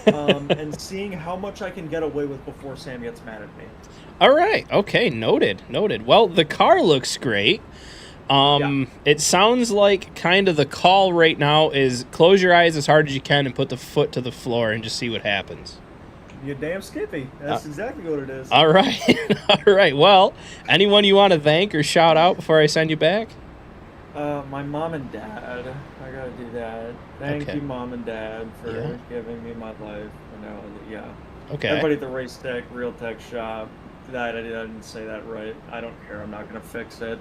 [SPEAKER 3] and seeing how much I can get away with before Sam gets mad at me.
[SPEAKER 1] All right. Okay. Noted. Well, the car looks great. It sounds like kind of the call right now is close your eyes as hard as you can and put the foot to the floor and just see what happens.
[SPEAKER 3] You're damn skippy. That's exactly what it is.
[SPEAKER 1] All right. All right. Well, anyone you want to thank or shout out before I send you back?
[SPEAKER 3] My mom and dad. I gotta do that. Thank you, Mom and Dad, for giving me my life.
[SPEAKER 1] Okay.
[SPEAKER 3] Everybody at the Race Tech, Real Tech Shop. I didn't say that right. I don't care. I'm not gonna fix it.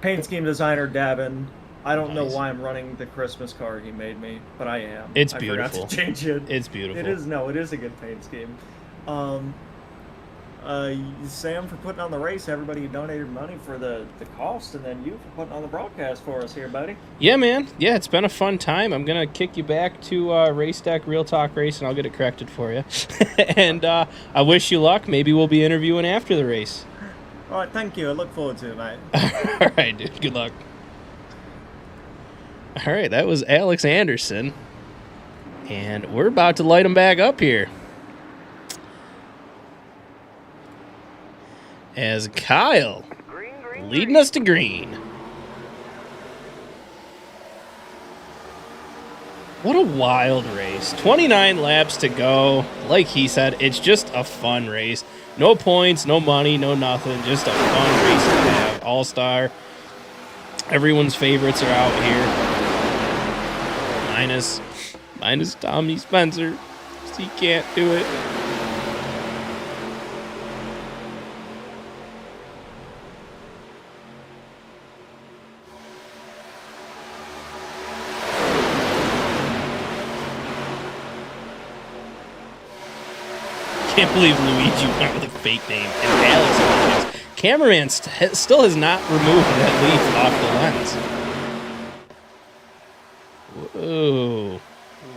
[SPEAKER 3] Paint scheme designer Davin. I don't know why I'm running the Christmas car he made me, but I am.
[SPEAKER 1] It's beautiful.
[SPEAKER 3] I forgot to change it.
[SPEAKER 1] It's beautiful.
[SPEAKER 3] It is a good paint scheme. Sam for putting on the race, everybody who donated money for the cost, and then you for putting on the broadcast for us here, buddy.
[SPEAKER 1] Yeah, man. Yeah, it's been a fun time. I'm going to kick you back to Race Tech Real Talk Race, and I'll get it corrected for you. And I wish you luck. Maybe we'll be interviewing after the race.
[SPEAKER 4] All right, thank you. I look forward to it, mate.
[SPEAKER 1] All right, dude. Good luck. All right, that was Alex Anderson. And we're about to light him back up here. As Kyle leading us to green. What a wild race. 29 laps to go. Like he said, it's just a fun race. No points, no money, no nothing. Just a fun race to have. All-star. Everyone's favorites are out here. Minus Tommy Spencer. He can't do it. Can't believe Luigi went with a fake name. And Alex is. Cameraman still has not removed that leaf off the lens. Whoa.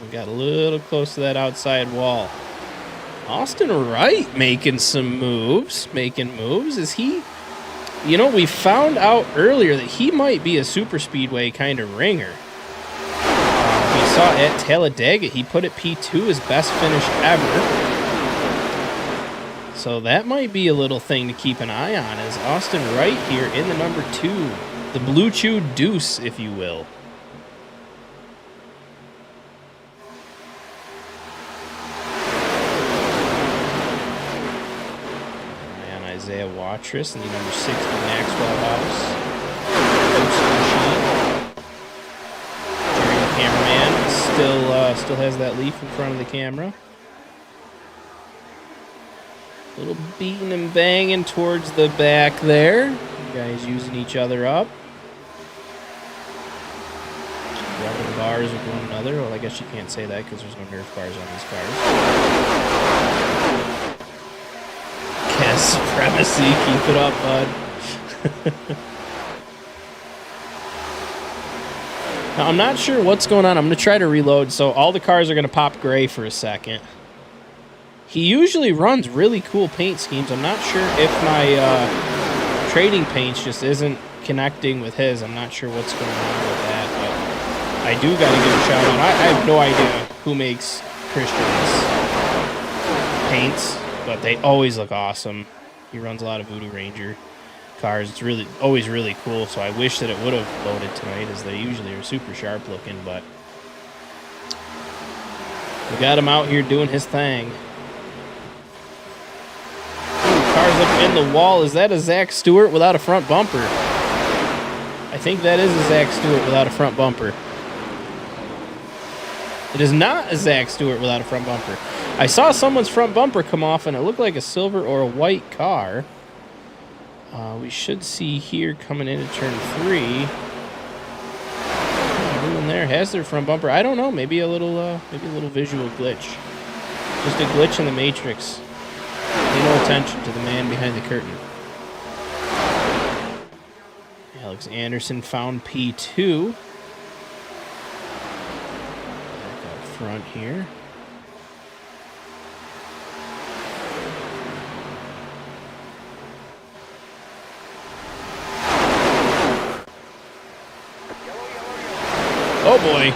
[SPEAKER 1] We got a little close to that outside wall. Austin Wright making some moves. Is he... You know, we found out earlier that he might be a super speedway kind of ringer. We saw at Talladega, he put at P2 his best finish ever. So that might be a little thing to keep an eye on, is Austin Wright here in the number 2. The Blue Chew Deuce, if you will. And Isaiah Watrous in the number 60 Maxwell House. Jerry the cameraman still has that leaf in front of the camera. A little beating and banging towards the back there. You guys using each other up. Rubbing bars with one another. Well, I guess you can't say that because there's no Nerf bars on these cars. Cast supremacy. Keep it up, bud. Now, I'm not sure what's going on. I'm going to try to reload. So all the cars are going to pop gray for a second. He usually runs really cool paint schemes. I'm not sure if my trading paints just isn't connecting with his. I'm not sure what's going on with that, but I do got to give a shout out. I have no idea who makes Christian's paints, but they always look awesome. He runs a lot of Voodoo Ranger cars. It's really always really cool, so I wish that it would have loaded tonight, as they usually are super sharp looking, but we got him out here doing his thing. Cars up in the wall. Is that a Zach Stewart without a front bumper? I think that is a Zach Stewart without a front bumper. It is not a Zach Stewart without a front bumper. I saw someone's front bumper come off, and it looked like a silver or a white car. We should see here coming into turn 3. Everyone there has their front bumper. I don't know. Maybe a little visual glitch. Just a glitch in the matrix. Pay no attention to the man behind the curtain. Alex Anderson found P2. Back up front here. Oh boy.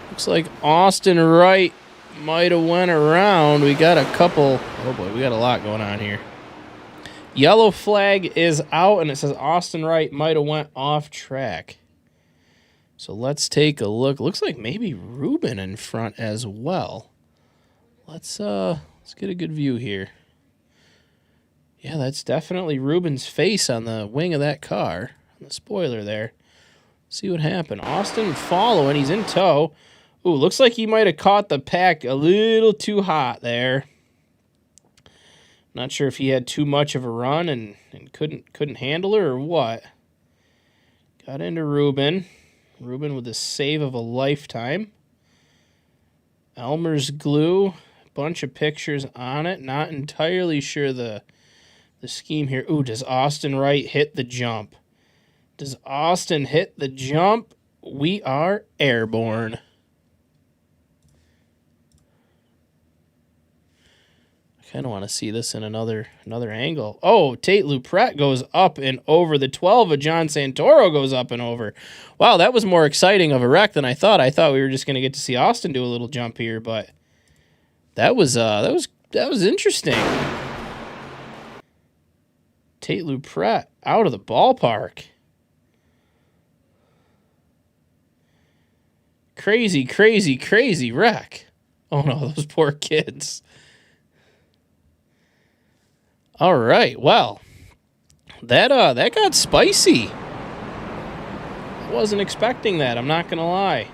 [SPEAKER 1] Looks like Austin Wright might have went around. We got a couple. Oh boy, we got a lot going on here. Yellow flag is out, and it says Austin Wright might have went off track. So let's take a look. Looks like maybe Ruben in front as well. Let's get a good view here. Yeah, that's definitely Ruben's face on the wing of that car. On the spoiler there. See what happened. Austin following. He's in tow. Ooh, looks like he might have caught the pack a little too hot there. Not sure if he had too much of a run and couldn't handle her or what. Got into Ruben. Ruben with the save of a lifetime. Elmer's glue. Bunch of pictures on it. Not entirely sure the scheme here. Ooh, does Austin Wright hit the jump? Does Austin hit the jump? We are airborne. Kind of want to see this in another angle. Oh, Tate Lupret goes up and over. The 12 of John Santoro goes up and over. Wow, that was more exciting of a wreck than I thought. I thought we were just going to get to see Austin do a little jump here, but that was interesting. Tate Lupret out of the ballpark. Crazy, crazy, crazy wreck. Oh no, those poor kids. All right, well, that got spicy. I wasn't expecting that, I'm not gonna lie.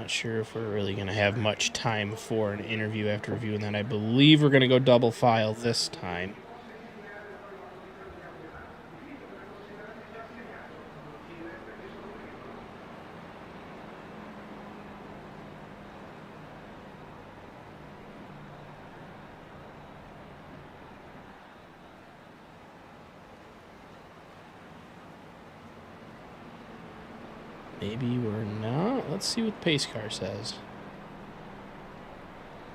[SPEAKER 1] Sure if we're really going to have much time for an interview after reviewing that. I believe we're going to go double file this time. Maybe we're not. Let's see what the pace car says.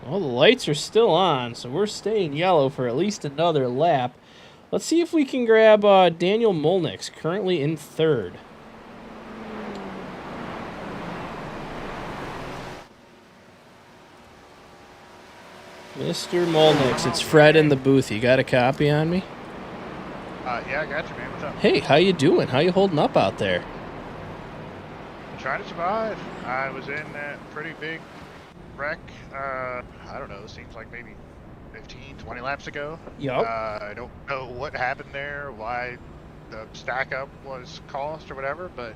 [SPEAKER 1] Well, the lights are still on, so we're staying yellow for at least another lap. Let's see if we can grab Daniel Molnix, currently in third. Mr. Molnix, it's Fred in the booth. You got a copy on me?
[SPEAKER 5] Yeah, I got you, man. What's up?
[SPEAKER 1] Hey, how you doing? How you holding up out there?
[SPEAKER 5] Trying to survive. I was in that pretty big wreck, I don't know, seems like maybe 15, 20 laps ago.
[SPEAKER 1] Yep.
[SPEAKER 5] I don't know what happened there, why the stack up was cost or whatever, but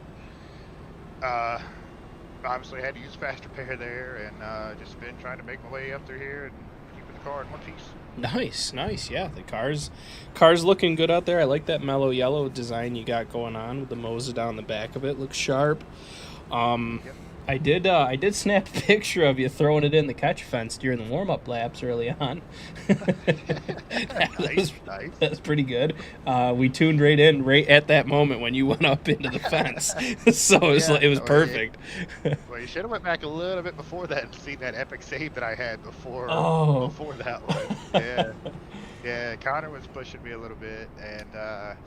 [SPEAKER 5] obviously I had to use fast repair there, and just been trying to make my way up through here and keeping the car in one piece.
[SPEAKER 1] Nice, nice. Yeah, the car's looking good out there. I like that mellow yellow design you got going on with the MONZA down the back of it. Looks sharp.
[SPEAKER 5] Yep.
[SPEAKER 1] I did snap a picture of you throwing it in the catch fence during the warm-up laps early on.
[SPEAKER 5] Nice.
[SPEAKER 1] That's pretty good. We tuned right in right at that moment when you went up into the fence, so it was perfect.
[SPEAKER 5] Well, you should have went back a little bit before that and seen that epic save that I had before that one. Yeah, Connor was pushing me a little bit, and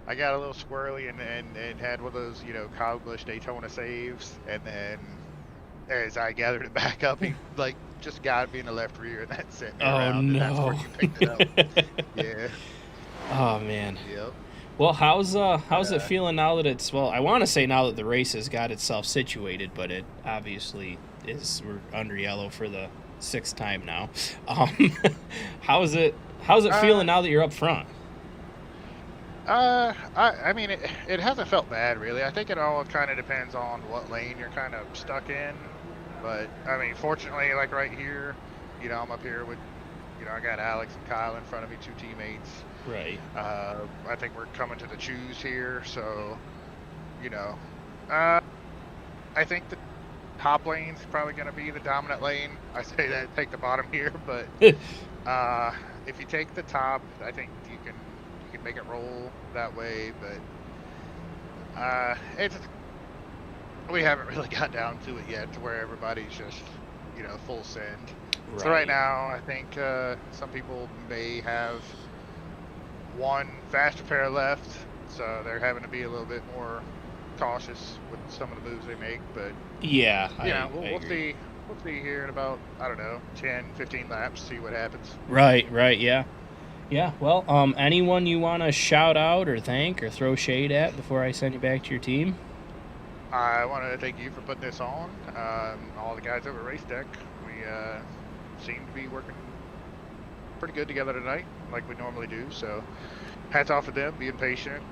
[SPEAKER 5] I got a little squirrely and had one of those, Kyle Busch Daytona saves, and then as I gathered it back up, he just got me in the left rear, and that sent me around.
[SPEAKER 1] No.
[SPEAKER 5] And that's where you picked it up. Yeah.
[SPEAKER 1] Oh man.
[SPEAKER 5] Yep.
[SPEAKER 1] Well, how's it feeling now that it's, well, I want to say now that the race has got itself situated, but it obviously is, we're under yellow for the 6th time now. How's it feeling now that you're up front?
[SPEAKER 5] I mean, it hasn't felt bad, really. I think it all kind of depends on what lane you're kind of stuck in. But, I mean, fortunately, like right here, I'm up here with, I got Alex and Kyle in front of me, 2 teammates.
[SPEAKER 1] Right.
[SPEAKER 5] I think we're coming to the choose here, so, I think the top lane's probably going to be the dominant lane. I say that, take the bottom here, but if you take the top, I think you can make it roll that way, but we haven't really got down to it yet to where everybody's just full send. Right. So right now I think some people may have one fast repair left, so they're having to be a little bit more cautious with some of the moves they make, but
[SPEAKER 1] yeah,
[SPEAKER 5] we'll see here in about, I don't know, 10-15 laps, see what happens.
[SPEAKER 1] Right, yeah. Yeah, well, anyone you want to shout out or thank or throw shade at before I send you back to your team?
[SPEAKER 5] I want to thank you for putting this on. All the guys over at Race Deck, we seem to be working pretty good together tonight, like we normally do. So, hats off to them, being patient.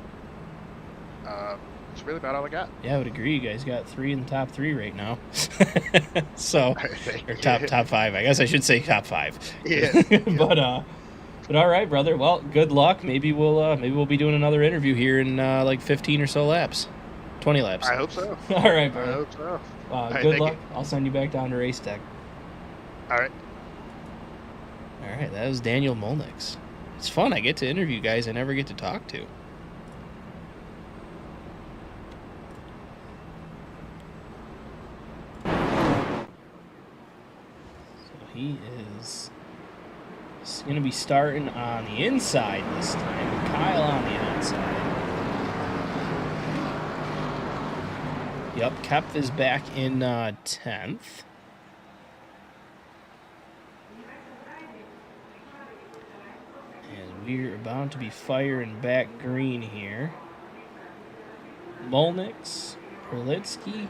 [SPEAKER 5] That's really about all I got.
[SPEAKER 1] Yeah, I would agree. You guys got 3 in the top 3 right now. So, or top 5. I guess I should say top 5.
[SPEAKER 5] Yeah.
[SPEAKER 1] But all right, brother. Well, good luck. Maybe we'll be doing another interview here in like 15 or so laps, 20 laps.
[SPEAKER 5] I hope so.
[SPEAKER 1] All right, brother.
[SPEAKER 5] I hope so.
[SPEAKER 1] Good luck. I'll send you back down to Race Tech.
[SPEAKER 5] All right.
[SPEAKER 1] All right, that was Daniel Molnix. It's fun. I get to interview guys I never get to talk to. He is going to be starting on the inside this time, and Kyle on the outside. Yep, Kepf is back in 10th. And we're about to be firing back green here. Molnix, Perlitsky,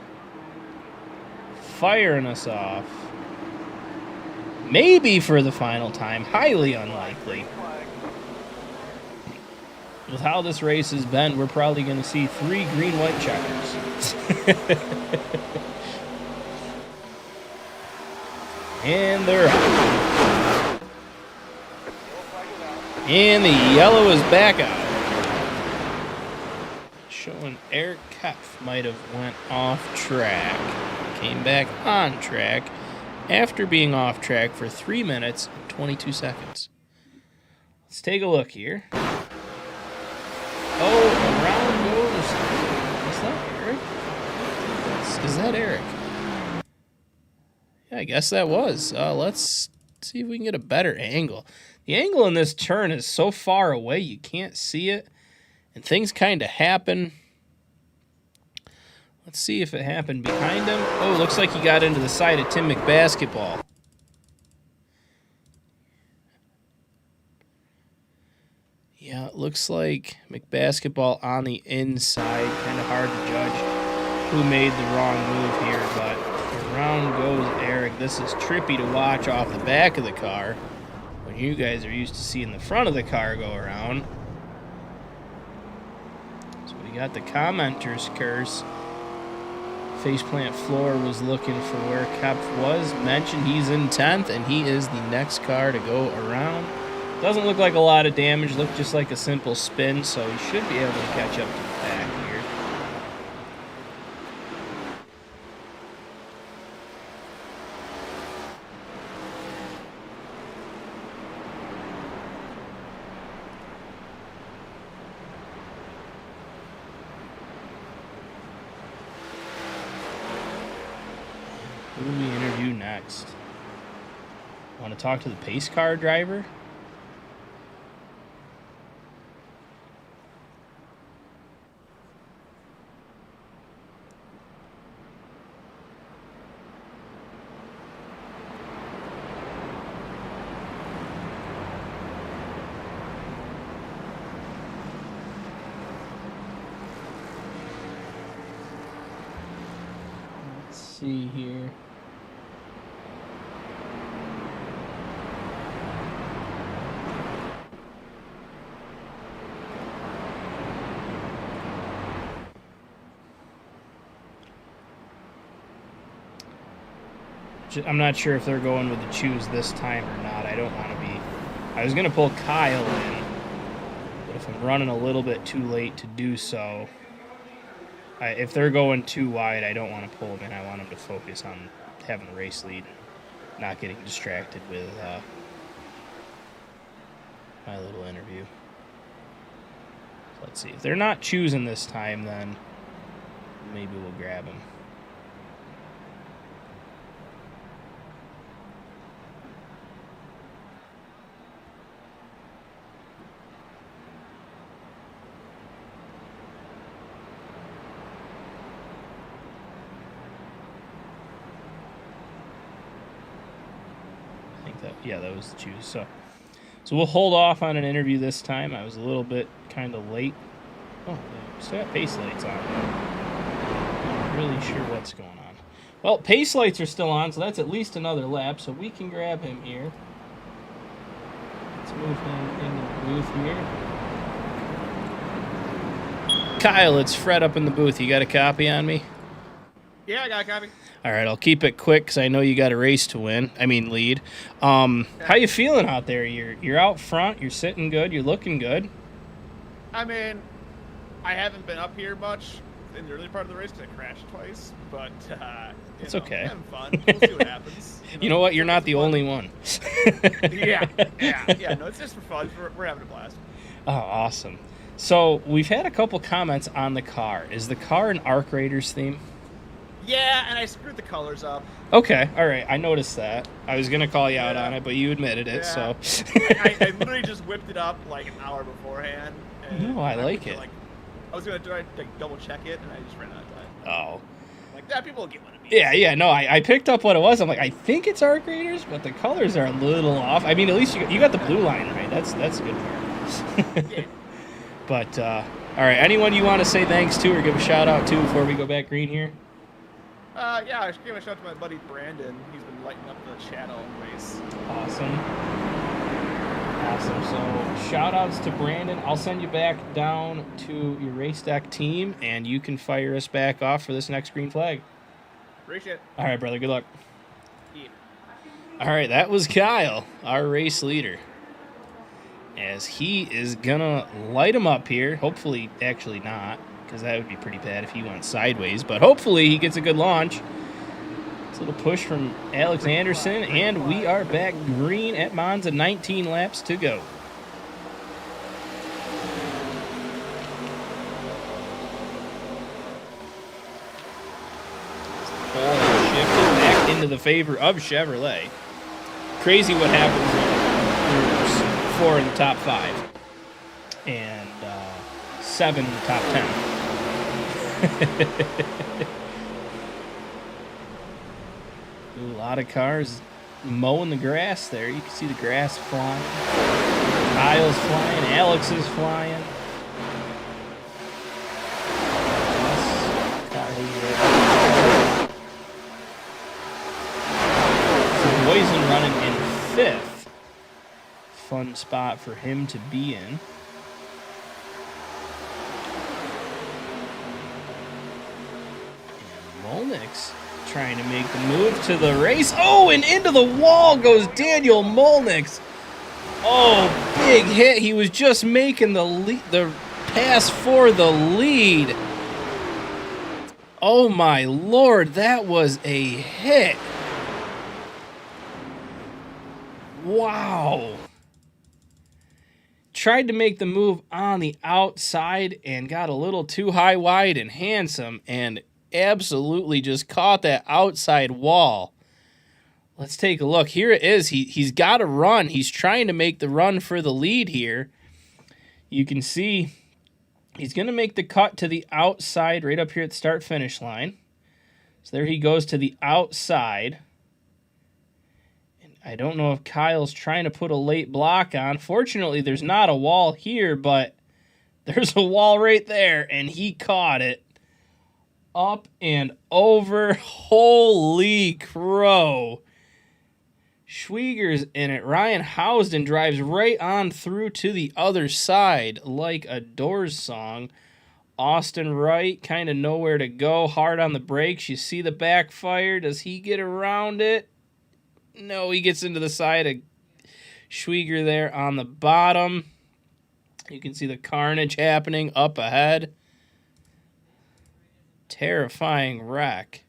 [SPEAKER 1] firing us off. Maybe for the final time. Highly unlikely. With how this race has been, we're probably going to see 3 green-white checkers. And they're out. And the yellow is back out. Showing Eric Kepf might have went off track. Came back on track after being off track for 3 minutes and 22 seconds. Let's take a look here. Oh, around goes. Is that Eric? Is that Eric? Yeah, I guess that was. Let's see if we can get a better angle. The angle in this turn is so far away you can't see it, and things kind of happen. Let's see if it happened behind him. Oh, looks like he got into the side of Tim McBasketball. Yeah, it looks like McBasketball on the inside. Kind of hard to judge who made the wrong move here, but around goes Eric. This is trippy to watch off the back of the car when you guys are used to seeing the front of the car go around. So we got the commenter's curse. Faceplant Floor was looking for where Kepf was. Mentioned he's in 10th, and he is the next car to go around. Doesn't look like a lot of damage. Looked just like a simple spin, so he should be able to catch up to the back here. Who do we interview next? Want to talk to the pace car driver? Let's see here. I'm not sure if they're going with the choose this time or not. I don't want to be. I was going to pull Kyle in, but if I'm running a little bit too late to do so, if they're going too wide, I don't want to pull him in. I want him to focus on having the race lead, not getting distracted with my little interview. So let's see. If they're not choosing this time, then maybe we'll grab him. Yeah, that was the choose. So we'll hold off on an interview this time. I was a little bit kind of late. Oh, still got pace lights on. Not really sure what's going on. Well, pace lights are still on, so that's at least another lap. So we can grab him here. Let's move him into the booth here. Kyle, it's Fred up in the booth. You got a copy on me?
[SPEAKER 4] Yeah, I got a copy.
[SPEAKER 1] All right, I'll keep it quick because I know you got a race to win. I mean, lead. How you feeling out there? You're out front. You're sitting good. You're looking good.
[SPEAKER 4] I mean, I haven't been up here much in the early part of the race because I crashed twice, but
[SPEAKER 1] it's okay.
[SPEAKER 4] I'm having fun. We'll see what happens.
[SPEAKER 1] You know what? You're not the only one.
[SPEAKER 4] Yeah. No, it's just for fun. We're having a blast.
[SPEAKER 1] Oh, awesome. So we've had a couple comments on the car. Is the car an Arc Raiders theme?
[SPEAKER 4] Yeah, and I screwed the colors up.
[SPEAKER 1] Okay, all right. I noticed that. I was going to call you out on it, but you admitted it, so.
[SPEAKER 4] I literally just whipped it up like an hour beforehand. And
[SPEAKER 1] no, I like it.
[SPEAKER 4] I was going to try to double check it, and I just ran out of time.
[SPEAKER 1] Oh.
[SPEAKER 4] Like, yeah, people will get one of these.
[SPEAKER 1] Yeah, no, I picked up what it was. I'm like, I think it's Arc Raiders, but the colors are a little off. I mean, at least you got the blue line right. That's a good part.
[SPEAKER 4] Yeah.
[SPEAKER 1] But, all right, anyone you want to say thanks to or give a shout-out to before we go back green here?
[SPEAKER 4] Yeah, I should give a shout out to my buddy Brandon. He's been lighting up the channel race.
[SPEAKER 1] Awesome. So shout-outs to Brandon. I'll send you back down to your race deck team, and you can fire us back off for this next green flag.
[SPEAKER 4] Appreciate it.
[SPEAKER 1] All right, brother. Good luck.
[SPEAKER 4] Yeah.
[SPEAKER 1] All right, that was Kyle, our race leader. As he is going to light him up here. Hopefully, actually not, because that would be pretty bad if he went sideways. But hopefully he gets a good launch. It's a little push from Alex Anderson, and we are back green at Monza, 19 laps to go. Pole shifted back into the favor of Chevrolet. Crazy what happens when there's 4 in the top 5 and 7 in the top 10. Ooh, a lot of cars mowing the grass there. You can see the grass flying. Kyle's flying. Alex is flying. So Boysen running in 5th. Fun spot for him to be in. And Molnick's trying to make the move to the race. Oh, and into the wall goes Daniel Molnick. Oh, big hit. He was just making the pass for the lead. Oh, my Lord. That was a hit. Wow. Tried to make the move on the outside and got a little too high, wide, and handsome, and absolutely just caught that outside wall. Let's take a look. Here it is. He's got a run. He's trying to make the run for the lead here. You can see he's going to make the cut to the outside right up here at the start-finish line. So there he goes to the outside. And I don't know if Kyle's trying to put a late block on. Fortunately, there's not a wall here, but there's a wall right there, and he caught it. Up and over. Holy crow. Schwieger's in it. Ryan Housden drives right on through to the other side like a Doors song. Austin Wright kind of nowhere to go. Hard on the brakes. You see the backfire. Does he get around it? No, he gets into the side of Schwieger there on the bottom. You can see the carnage happening up ahead. Terrifying wreck.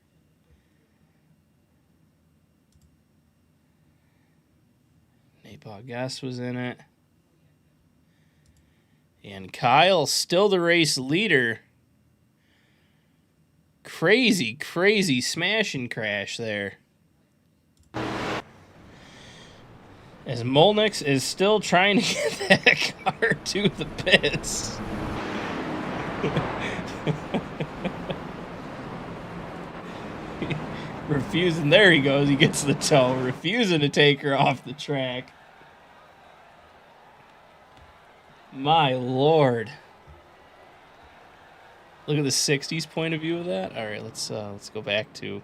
[SPEAKER 1] Nate Bogas was in it. And Kyle still the race leader. Crazy, crazy smash and crash there. As Molnick is still trying to get that car to the pits. Refusing, there he goes, he gets the toe, refusing to take her off the track. My Lord. Look at the 60s point of view of that. All right, let's go back to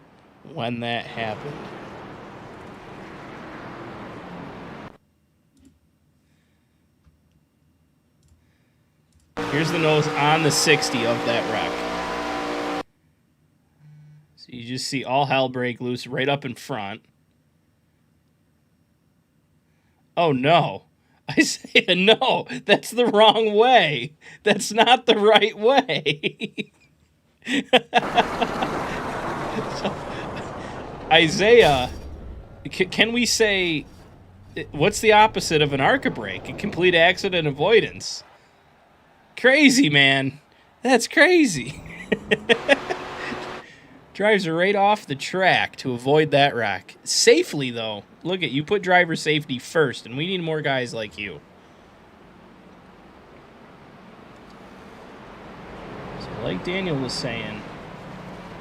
[SPEAKER 1] when that happened. Here's the nose on the 60 of that wreck. So you just see all hell break loose right up in front. Oh, no. I say no. That's the wrong way. That's not the right way. So, Isaiah, can we say, what's the opposite of an ARCA brake? A complete accident avoidance. Crazy, man. That's crazy. Drives her right off the track to avoid that wreck. Safely, though. Look at you, put driver safety first, and we need more guys like you. So like Daniel was saying,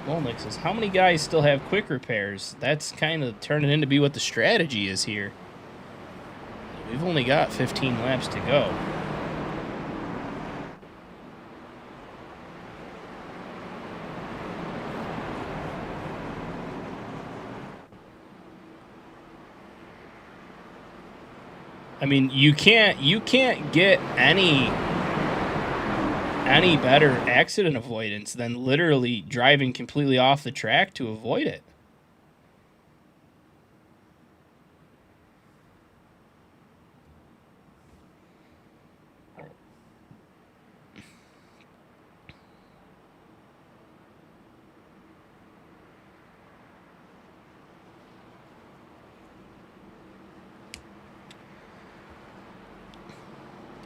[SPEAKER 1] Molnick says, how many guys still have quick repairs? That's kind of turning into be what the strategy is here. We've only got 15 laps to go. I mean, you can't get any better accident avoidance than literally driving completely off the track to avoid it.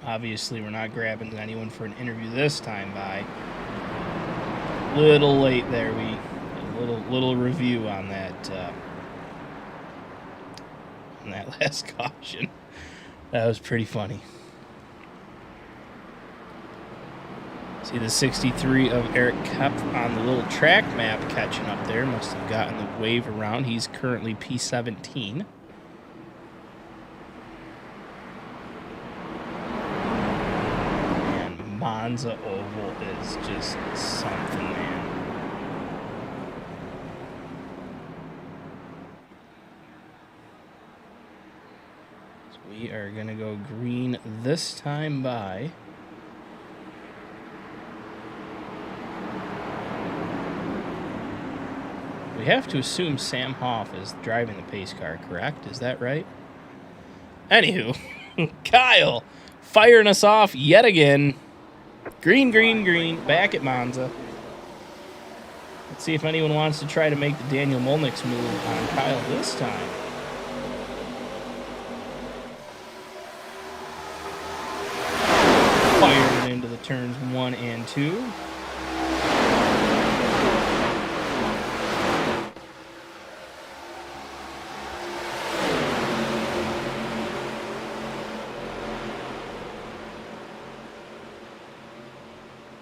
[SPEAKER 1] Obviously, we're not grabbing anyone for an interview this time by. Little late there. We had a little review on that last caution. That was pretty funny. See the 63 of Eric Kepf on the little track map catching up there. Must have gotten the wave around. He's currently P17. MONZA Oval is just something, man. So we are going to go green this time by. We have to assume Sam Hoff is driving the pace car, correct? Is that right? Anywho, Kyle firing us off yet again. Green, green, green, back at Monza. Let's see if anyone wants to try to make the Daniel Molnick's move on Kyle this time. Firing into the turns 1 and 2.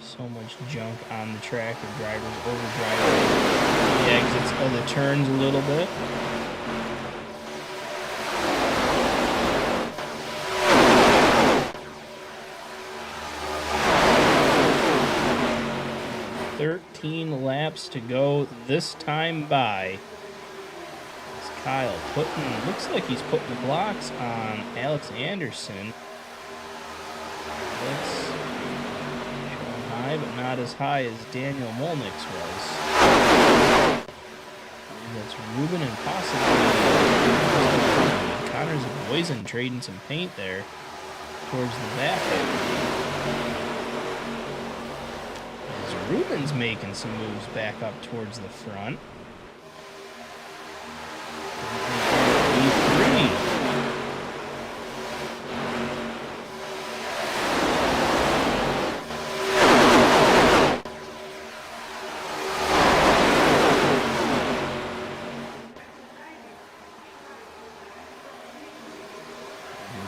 [SPEAKER 1] So much junk on the track of drivers overdriving the exits of the turns a little bit. "13 laps to go this time by." It's Kyle looks like he's putting the blocks on Alex Anderson. But not as high as Daniel Molnick's was. And that's Ruben and possibly Connor's Poison trading some paint there towards the back. As Ruben's making some moves back up towards the front. E3.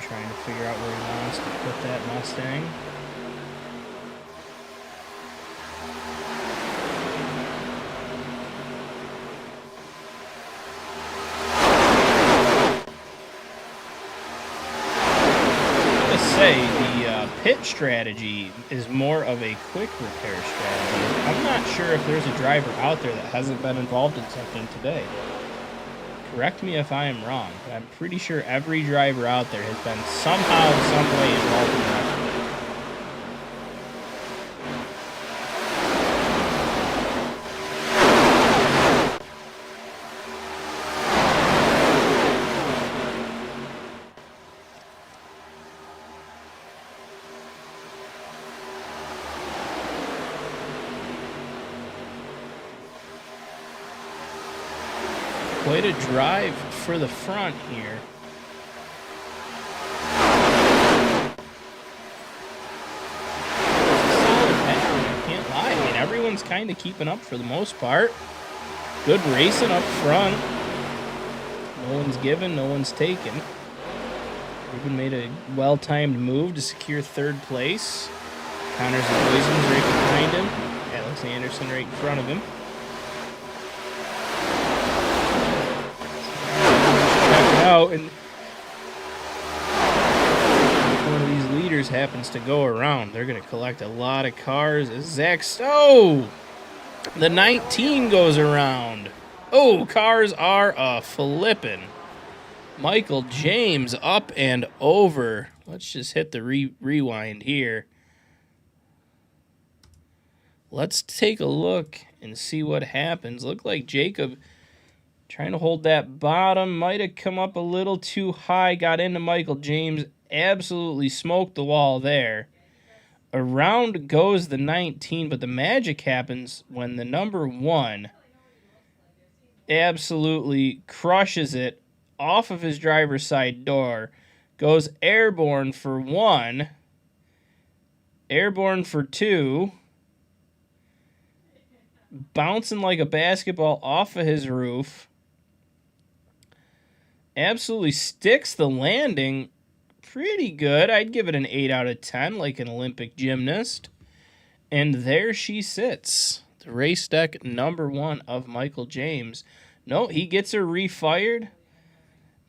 [SPEAKER 1] Trying to figure out where he wants to put that Mustang. I gotta say, the pit strategy is more of a quick repair strategy. I'm not sure if there's a driver out there that hasn't been involved in something today. Correct me if I am wrong, but I'm pretty sure every driver out there has been somehow, some way involved in that. Quite a drive for the front here. Solid battle, I can't lie. I mean, everyone's kind of keeping up for the most part. Good racing up front. No one's given, no one's taken. Ruben made a well-timed move to secure third place. Connors and Boysen's right behind him. Alex Anderson right in front of him. Check it out, and if one of these leaders happens to go around, they're going to collect a lot of cars. Zach Stowe! The 19 goes around. Oh, cars are a-flippin'. Michael James up and over. Let's just hit the rewind here. Let's take a look and see what happens. Looked like Jacob trying to hold that bottom. Might have come up a little too high. Got into Michael James. Absolutely smoked the wall there. Around goes the 19, but the magic happens when the number 1 absolutely crushes it off of his driver's side door. Goes airborne for 1. Airborne for 2. Bouncing like a basketball off of his roof. Absolutely sticks the landing pretty good. I'd give it an 8 out of 10, like an Olympic gymnast. And there she sits. The race deck number 1 of Michael James. No, he gets her refired.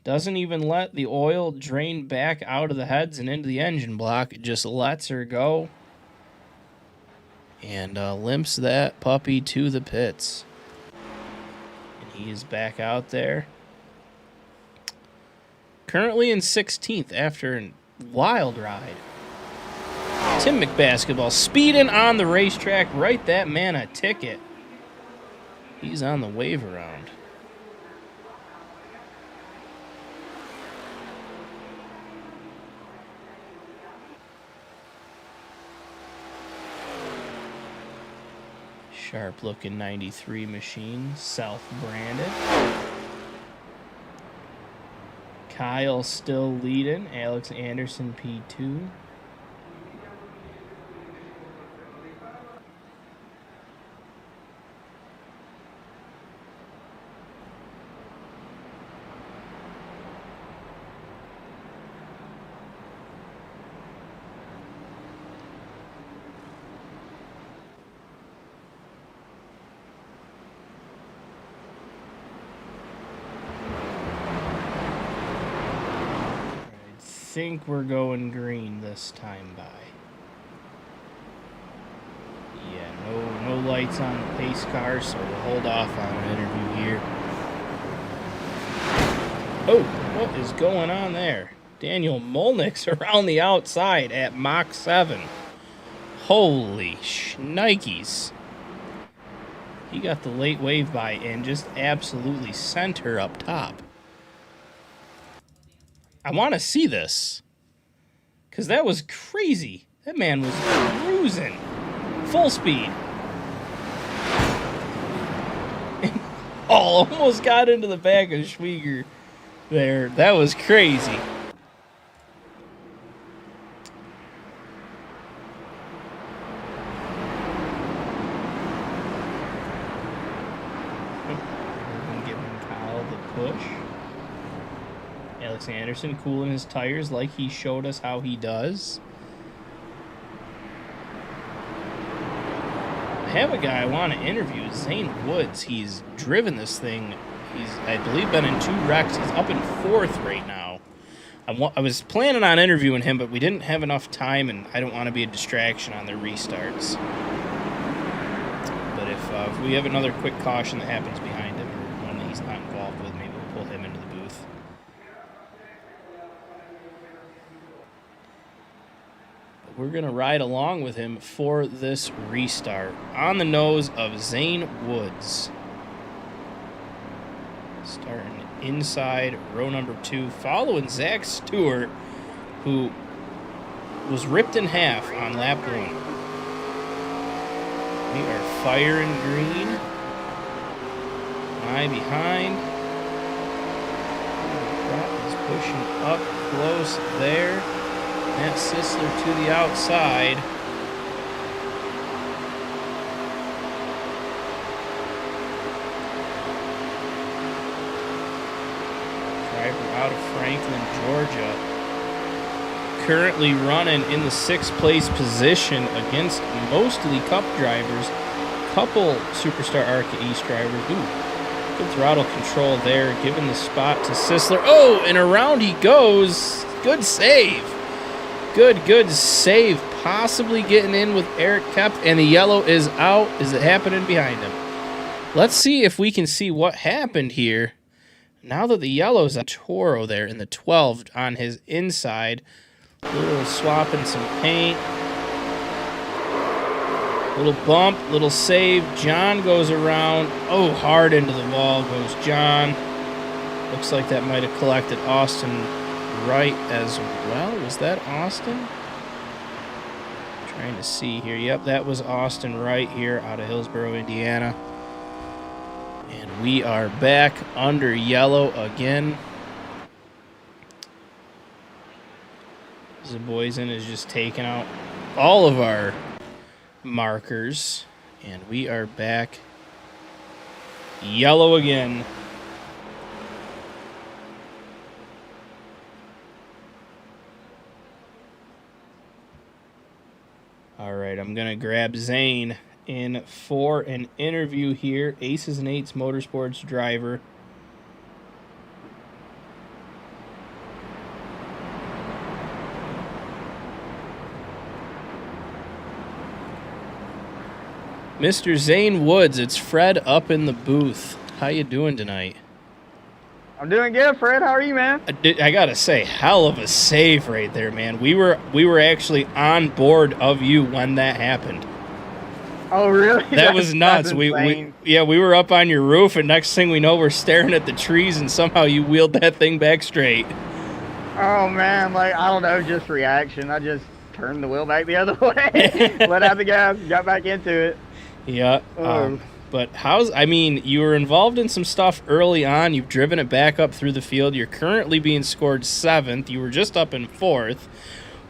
[SPEAKER 1] Doesn't even let the oil drain back out of the heads and into the engine block. It just lets her go. And limps that puppy to the pits. And he is back out there. Currently in 16th after a wild ride. Tim McBasketball speeding on the racetrack. Write that man a ticket. He's on the wave around. Sharp looking 93 machine, self-branded. Kyle still leading, Alex Anderson P2. I think we're going green this time by. Yeah, no lights on the pace car, so we'll hold off on an interview here. Oh, what is going on there? Daniel Molnick's around the outside at Mach 7. Holy shnikes. He got the late wave by and just absolutely sent her up top. I want to see this. Because that was crazy. That man was cruising. Full speed. Almost got into the back of Schwieger there. That was crazy. Giving Kyle the push. Alex Anderson cooling his tires like he showed us how he does. I have a guy I want to interview, Zane Woods. He's driven this thing. He's, I believe, been in 2 wrecks. He's up in 4th right now. I was planning on interviewing him, but we didn't have enough time, and I don't want to be a distraction on the restarts. But if we have another quick caution that happens behind him, or one that he's not involved with, maybe we'll pull him into the booth. We're going to ride along with him for this restart. On the nose of Zane Woods. Starting inside row number 2. Following Zach Stewart, who was ripped in half on lap 1. We are firing green. Eye behind. Trap is pushing up close there. Matt Sisler to the outside. Driver out of Franklin, Georgia. Currently running in the 6th place position against most of the Cup drivers. Couple Superstar ARCA East drivers. Ooh, good throttle control there, giving the spot to Sisler. Oh, and around he goes. Good save. Good save. Possibly getting in with Eric Kep, and the yellow is out. Is it happening behind him? Let's see if we can see what happened here. Now that the yellow's a Toro there in the 12 on his inside. Little swapping some paint. Little bump, little save. John goes around. Oh, hard into the wall goes John. Looks like that might have collected Austin Wright as well. Was that Austin? Trying to see here. Yep, that was Austin Wright here out of Hillsboro, Indiana. And we are back under yellow again. Zaboyzin is just taking out all of our markers. And we are back yellow again. All right, I'm going to grab Zane in for an interview here. Aces and Eights Motorsports driver. Mr. Zane Woods, it's Fred up in the booth. How you doing tonight?
[SPEAKER 6] I'm doing good, Fred. How are you, man?
[SPEAKER 1] I gotta say, hell of a save right there, man. We were actually on board of you when that happened.
[SPEAKER 6] Oh, really?
[SPEAKER 1] That was nuts. We were up on your roof, and next thing we know, we're staring at the trees, and somehow you wheeled that thing back straight.
[SPEAKER 6] Oh man, like I don't know, just reaction. I just turned the wheel back the other way, let out the gas, got back into it.
[SPEAKER 1] Yeah. But you were involved in some stuff early on. You've driven it back up through the field. You're currently being scored 7th. You were just up in 4th.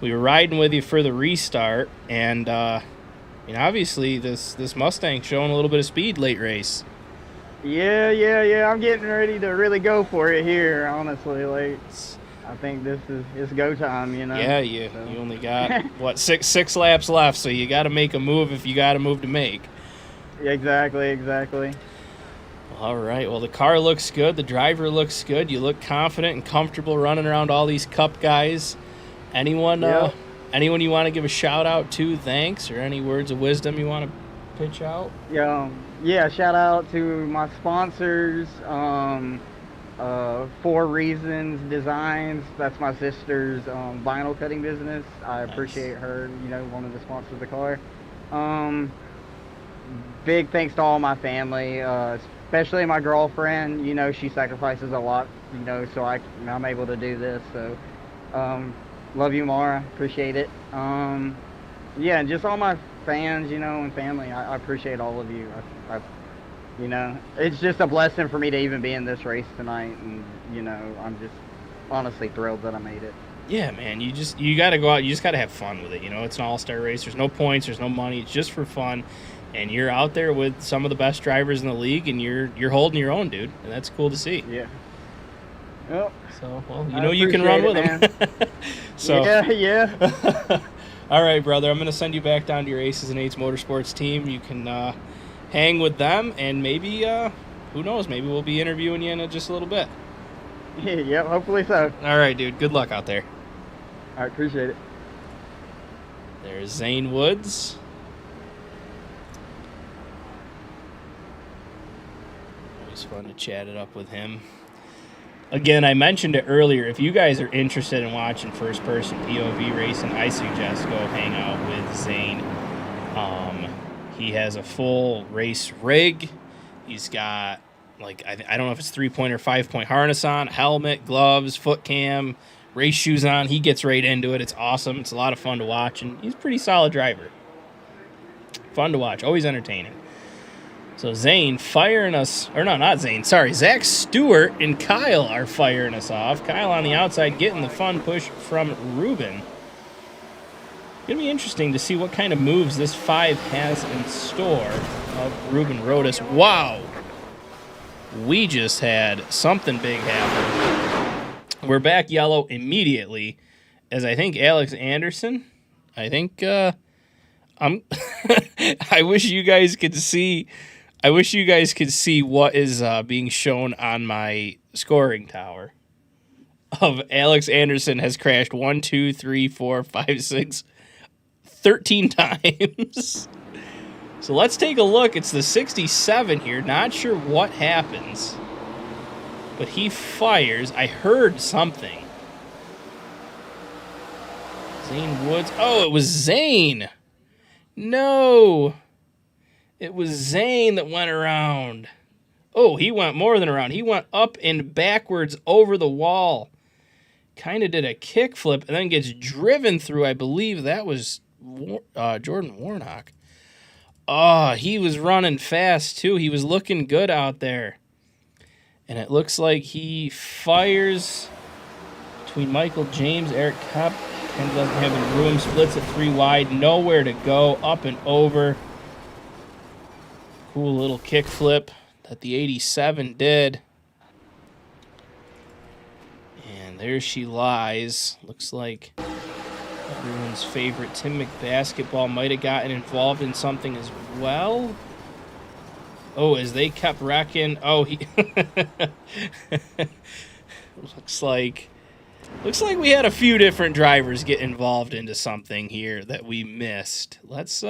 [SPEAKER 1] We were riding with you for the restart. And, obviously this Mustang's showing a little bit of speed late race.
[SPEAKER 6] Yeah. I'm getting ready to really go for it here, honestly. Like, I think it's go time, you know?
[SPEAKER 1] Yeah, you only got, six laps left, so you got to make a move if you got a move to make.
[SPEAKER 6] Exactly.
[SPEAKER 1] All right. Well, the car looks good. The driver looks good. You look confident and comfortable running around all these Cup guys. Anyone you want to give a shout out to? Thanks, or any words of wisdom you want to pitch out?
[SPEAKER 6] Yeah. Shout out to my sponsors. 4 Reasons Designs. That's my sister's vinyl cutting business. I appreciate her, wanting to sponsor the car. Big thanks to all my family, especially my girlfriend. She sacrifices a lot, so I'm able to do this. So, love you, Mara. Appreciate it. And just all my fans, and family. I appreciate all of you. It's just a blessing for me to even be in this race tonight, and I'm just honestly thrilled that I made it.
[SPEAKER 1] Yeah, man. You got to go out. You just got to have fun with it. It's an all-star race. There's no points. There's no money. It's just for fun. And you're out there with some of the best drivers in the league, and you're holding your own, dude. And that's cool to see.
[SPEAKER 6] Yeah. Well,
[SPEAKER 1] so, you can run with them. So,
[SPEAKER 6] yeah.
[SPEAKER 1] All right, brother. I'm going to send you back down to your Aces and Eights Motorsports team. You can hang with them, and maybe, who knows, maybe we'll be interviewing you in just a little bit.
[SPEAKER 6] Yep, hopefully so.
[SPEAKER 1] All right, dude. Good luck out there.
[SPEAKER 6] I appreciate it.
[SPEAKER 1] There's Zane Woods. Always fun to chat it up with him. Again, I mentioned it earlier. If you guys are interested in watching first-person POV racing, I suggest go hang out with Zane. He has a full race rig. He's got, I don't know if it's 3-point or 5-point harness on, helmet, gloves, foot cam, race shoes on. He gets right into it. It's awesome. It's a lot of fun to watch, and he's a pretty solid driver. Fun to watch. Always entertaining. So Zane firing us, or no, not Zane, sorry. Zach Stewart and Kyle are firing us off. Kyle on the outside getting the fun push from Ruben. Going to be interesting to see what kind of moves this 5 has in store of Ruben Rodas. Wow. We just had something big happen. We're back yellow immediately, as I think Alex Anderson, I think, I wish you guys could see what is being shown on my scoring tower. Of Alex Anderson has crashed 1, 2, 3, 4, 5, 6, 13 times. So let's take a look. It's the 67 here. Not sure what happens, but he fires. I heard something. Zane Woods. Oh, it was Zane. No. It was Zane that went around. Oh, he went more than around. He went up and backwards over the wall. Kind of did a kickflip and then gets driven through. I believe that was Jordan Warnock. Oh, he was running fast, too. He was looking good out there. And it looks like he fires between Michael James, Eric Kopp. Ken doesn't have any room. Splits it 3 wide. Nowhere to go. Up and over. Cool little kickflip that the 87 did. And there she lies. Looks like everyone's favorite Tim McBasketball might have gotten involved in something as well. Oh, as they kept wrecking. Oh, he looks like we had a few different drivers get involved into something here that we missed. Let's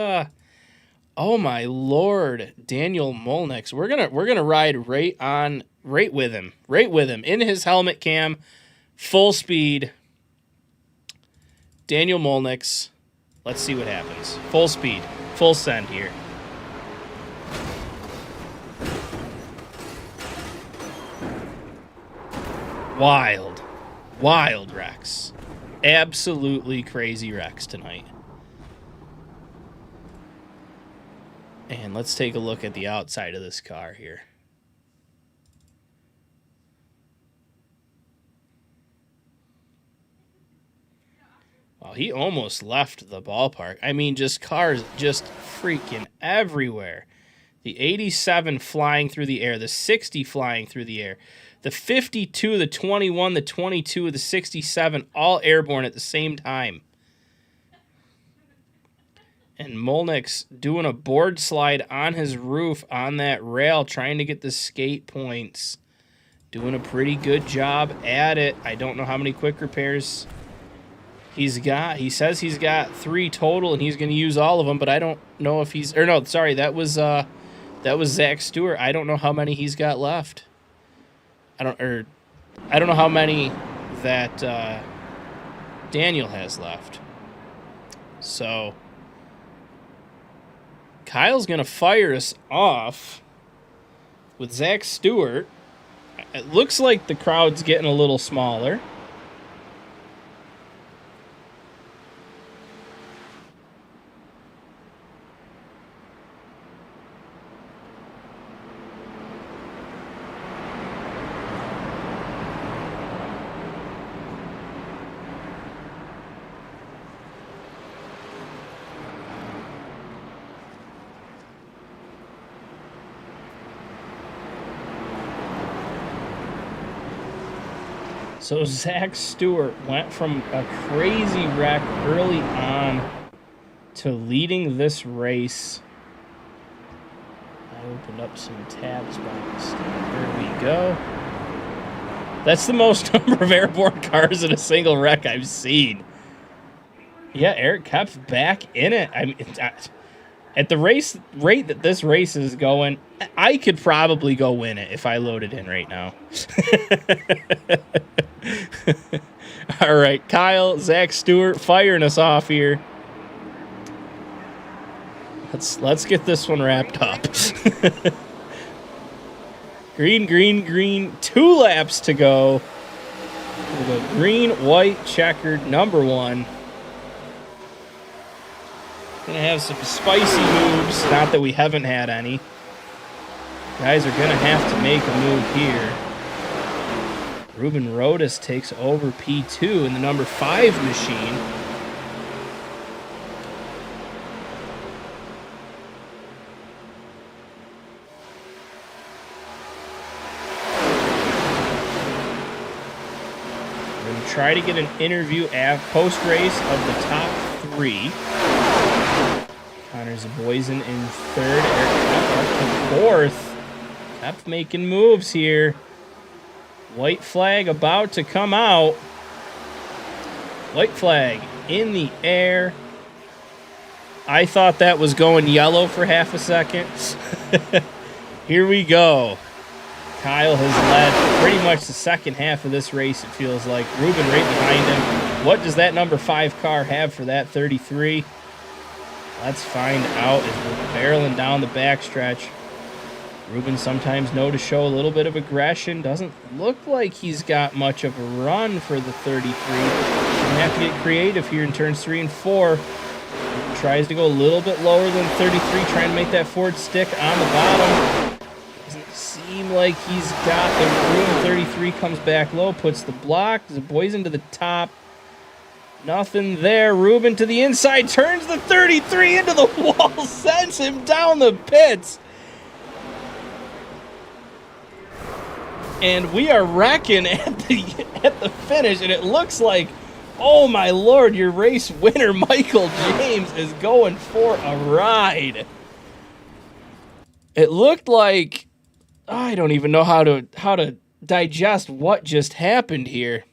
[SPEAKER 1] oh my lord, Daniel Molnix. We're gonna ride right with him in his helmet cam, full speed. Daniel Molnix. Let's see what happens. Full speed, full send here. Wild wrecks. Absolutely crazy wrecks tonight. And let's take a look at the outside of this car here. Well, he almost left the ballpark. I mean, just cars just freaking everywhere. The 87 flying through the air, the 60 flying through the air, the 52, the 21, the 22, the 67, all airborne at the same time. And Molnix doing a board slide on his roof on that rail, trying to get the skate points. Doing a pretty good job at it. I don't know how many quick repairs he's got. He says he's got 3 total, and he's going to use all of them, but I don't know if he's... Or no, sorry, that was Zach Stewart. I don't know how many he's got left. I don't know how many that Daniel has left. So Kyle's going to fire us off with Zach Stewart. It looks like the crowd's getting a little smaller. So Zach Stewart went from a crazy wreck early on to leading this race. I opened up some tabs by mistake. There we go. That's the most number of airborne cars in a single wreck I've seen. Yeah, Eric Kopp's back in it. I mean, at the race rate that this race is going, I could probably go win it if I loaded in right now. All right, Kyle, Zach Stewart firing us off here. Let's get this one wrapped up. Green. 2 laps to go. We'll go green, white, checkered, number 1. Gonna have some spicy moves. Not that we haven't had any. Guys are going to have to make a move here. Ruben Rodas takes over P2 in the number 5 machine. We're going to try to get an interview post-race of the top 3. Connor Zaboysen in 3rd. Eric Kopp up to 4th. Kopp making moves here. White flag about to come out. White flag in the air. I thought that was going yellow for half a second. Here we go. Kyle has led pretty much the second half of this race, it feels like. Ruben right behind him. What does that number 5 car have for that 33? Let's find out as we're barreling down the backstretch. Ruben sometimes known to show a little bit of aggression. Doesn't look like he's got much of a run for the 33. Gonna have to get creative here in turns 3 and 4. Tries to go a little bit lower than 33, trying to make that Ford stick on the bottom. Doesn't seem like he's got the room. 33 comes back low, puts the block. Zaboysen to the top. Nothing there. Ruben to the inside, turns the 33 into the wall, sends him down the pits. And we are wrecking at the finish, and it looks like, oh my lord, your race winner, Michael James, is going for a ride. It looked like, I don't even know how to digest what just happened here.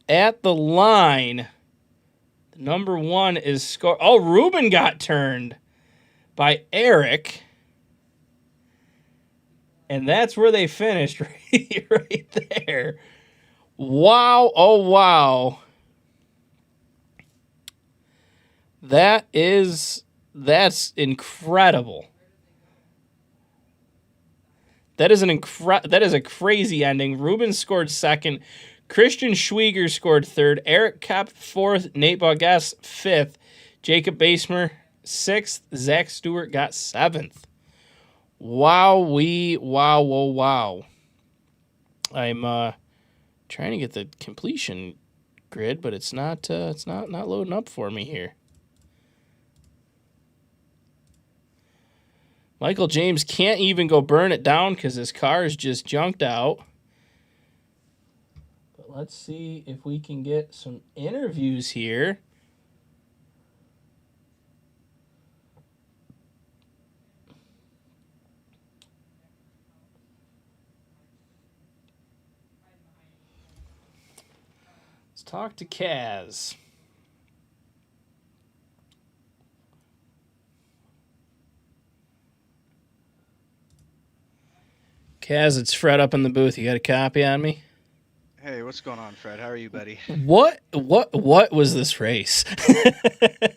[SPEAKER 1] At the line, number 1 is score. Oh, Ruben got turned by Eric. And that's where they finished, right there. Wow, oh wow. That's incredible. That is a crazy ending. Ruben scored 2nd. Christian Schwieger scored 3rd. Eric Kopp 4th. Nate Bogas 5th. Jacob Basemer 6th. Zach Stewart got 7th. Wow, wow. I'm trying to get the completion grid, but it's not loading up for me here. Michael James can't even go burn it down because his car is just junked out. But let's see if we can get some interviews here. Talk to Kaz. Kaz, it's Fred up in the booth. You got a copy on me?
[SPEAKER 7] Hey, what's going on, Fred? How are you, buddy?
[SPEAKER 1] What was this race?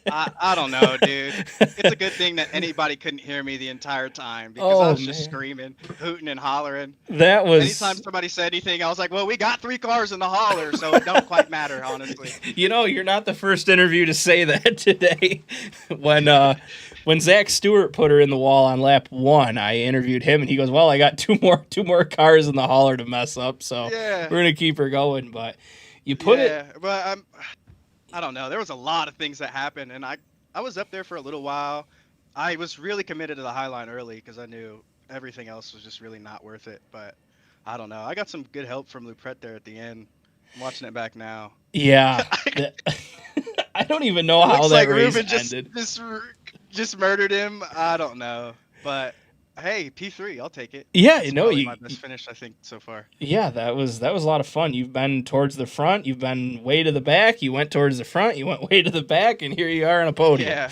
[SPEAKER 7] I don't know, dude. It's a good thing that anybody couldn't hear me the entire time because I was just screaming, hooting, and hollering.
[SPEAKER 1] That was.
[SPEAKER 7] Anytime somebody said anything, I was like, "Well, we got 3 cars in the hauler, so it don't quite matter, honestly."
[SPEAKER 1] You know, you're not the first interview to say that today. When Zach Stewart put her in the wall on lap 1, I interviewed him, and he goes, "Well, I got two more cars in the hauler to mess up, so we're gonna keep her going." But you put it.
[SPEAKER 7] Yeah, but I don't know. There was a lot of things that happened, and I was up there for a little while. I was really committed to the high line early because I knew everything else was just really not worth it. But I don't know. I got some good help from Lupret there at the end. I'm watching it back now.
[SPEAKER 1] Yeah. I don't even know how that race ended.
[SPEAKER 7] Just murdered him. I don't know, but hey, P3, I'll take it.
[SPEAKER 1] Yeah,
[SPEAKER 7] it's my best finish I think so far.
[SPEAKER 1] Yeah, that was a lot of fun. You've been towards the front, you've been way to the back, you went towards the front, you went way to the back, and here you are on a podium.
[SPEAKER 7] Yeah,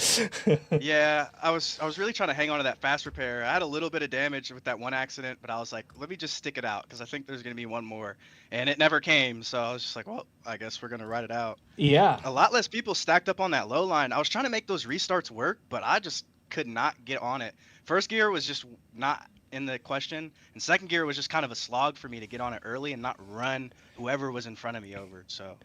[SPEAKER 7] yeah. I was really trying to hang on to that fast repair. I had a little bit of damage with that one accident, but I was like, let me just stick it out because I think there's gonna be one more, and it never came. So I was just like, well, I guess we're gonna ride it out.
[SPEAKER 1] Yeah.
[SPEAKER 7] A lot less people stacked up on that low line. I was trying to make those restarts work, but I just could not get on it. First gear was just not in the question, and second gear was just kind of a slog for me to get on it early and not run whoever was in front of me over. So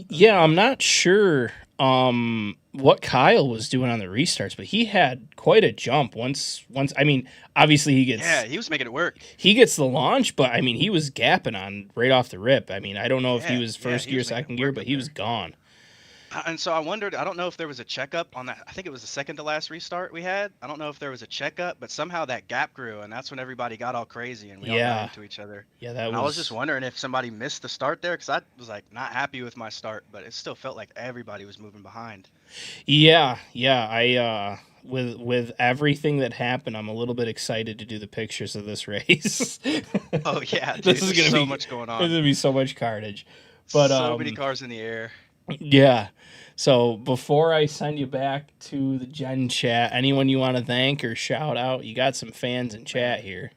[SPEAKER 1] Yeah, I'm not sure what Kyle was doing on the restarts, but he had quite a jump once I mean, obviously
[SPEAKER 7] Yeah, he was making it work.
[SPEAKER 1] he gets the launch, but I mean he was gapping on right off the rip. I mean, I don't know if he was first
[SPEAKER 7] he
[SPEAKER 1] gear,
[SPEAKER 7] was making it
[SPEAKER 1] second gear,
[SPEAKER 7] work
[SPEAKER 1] but
[SPEAKER 7] up
[SPEAKER 1] he
[SPEAKER 7] there.
[SPEAKER 1] was gone.
[SPEAKER 7] And so I wondered, I don't know if there was a checkup on that. I think it was the second to last restart we had. I don't know if there was a checkup, but somehow that gap grew, and that's when everybody got all crazy and we all got into each other.
[SPEAKER 1] Yeah, that
[SPEAKER 7] And
[SPEAKER 1] was.
[SPEAKER 7] I was just wondering if somebody missed the start there, because I was like not happy with my start, but it still felt like everybody was moving behind.
[SPEAKER 1] Yeah. I with everything that happened, I'm a little bit excited to do the pictures of this race.
[SPEAKER 7] Oh yeah, dude,
[SPEAKER 1] This is
[SPEAKER 7] there's
[SPEAKER 1] gonna
[SPEAKER 7] so
[SPEAKER 1] be
[SPEAKER 7] much going
[SPEAKER 1] There's
[SPEAKER 7] on.
[SPEAKER 1] gonna be so much carnage. But
[SPEAKER 7] So many cars in the air.
[SPEAKER 1] yeah. So before I send you back to the Gen chat, anyone you want to thank or shout out? You got some fans in chat here.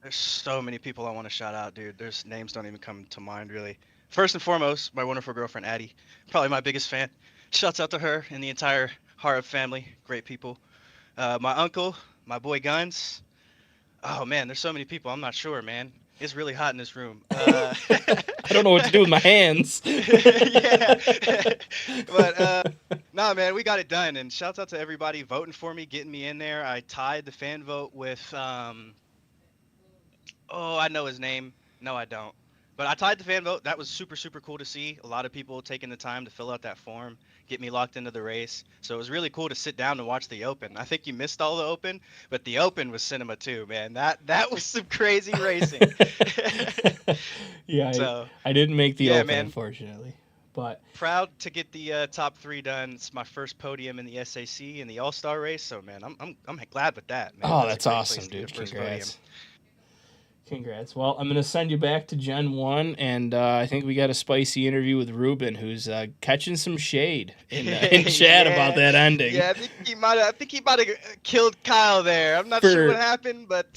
[SPEAKER 7] There's so many people I want to shout out, dude. There's names don't even come to mind really. First and foremost, my wonderful girlfriend Addie, probably my biggest fan. Shouts out to her and the entire Harp family, great people. My uncle, my boy Guns. Oh man, there's so many people. I'm not sure, man. It's really hot in this room.
[SPEAKER 1] I don't know what to do with my hands.
[SPEAKER 7] Yeah. But nah, man, we got it done. And shouts out to everybody voting for me, getting me in there. I tied the fan vote with oh, I know his name. No, I don't. But I tied the fan vote. That was super, super cool to see. A lot of people taking the time to fill out that form, get me locked into the race. So it was really cool to sit down and watch the Open. I think you missed all the Open, but the Open was cinema too, man. That was some crazy racing.
[SPEAKER 1] Yeah,
[SPEAKER 7] So,
[SPEAKER 1] I didn't make the Open,
[SPEAKER 7] man.
[SPEAKER 1] unfortunately. But
[SPEAKER 7] Proud to get the top 3 done. It's my first podium in the SAC in the All-Star race. So man, I'm glad with that, man.
[SPEAKER 1] oh,
[SPEAKER 7] That's a
[SPEAKER 1] that's
[SPEAKER 7] great
[SPEAKER 1] awesome,
[SPEAKER 7] place to get
[SPEAKER 1] dude.
[SPEAKER 7] first
[SPEAKER 1] Congrats. Congrats. Well, I'm going to send you back to Gen 1, and I think we got a spicy interview with Ruben, who's catching some shade in chat about that ending.
[SPEAKER 7] Yeah, I think he might have killed Kyle there. I'm not sure what happened, but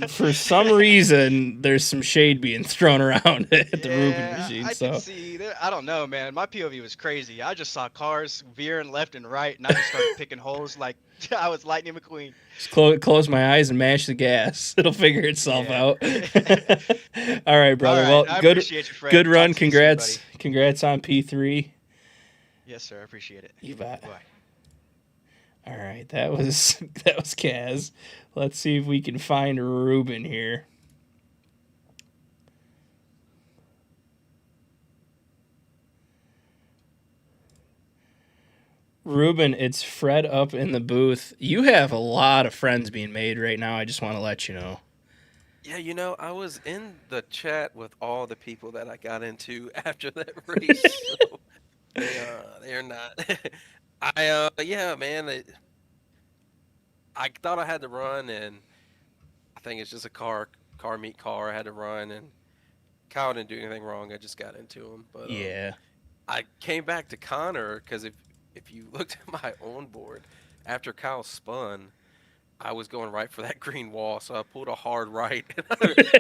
[SPEAKER 1] for some reason, there's some shade being thrown around at the Ruben machine.
[SPEAKER 7] I can see. I don't know, man. My POV was crazy. I just saw cars veering left and right, and I just started picking holes like I was Lightning McQueen.
[SPEAKER 1] Just close my eyes and mash the gas. It'll figure itself out. All right, brother.
[SPEAKER 7] All right,
[SPEAKER 1] well,
[SPEAKER 7] I
[SPEAKER 1] good,
[SPEAKER 7] appreciate you, Fred.
[SPEAKER 1] good run.
[SPEAKER 7] Talk to you soon,
[SPEAKER 1] Congrats. Congrats on P3.
[SPEAKER 7] Yes, sir. I appreciate it.
[SPEAKER 1] You bet.
[SPEAKER 7] Bye.
[SPEAKER 1] All right, that was Kaz. Let's see if we can find Ruben here. Ruben, it's Fred up in the booth. You have a lot of friends being made right now. I just want to let you know.
[SPEAKER 2] Yeah, you know, I was in the chat with all the people that I got into after that race. So they're not. Yeah, man. I thought I had to run, and I think it's just a car meet car. I had to run, and Kyle didn't do anything wrong. I just got into him. But
[SPEAKER 1] Yeah.
[SPEAKER 2] I came back to Connor because if you looked at my own board, after Kyle spun, I was going right for that green wall, so I pulled a hard right.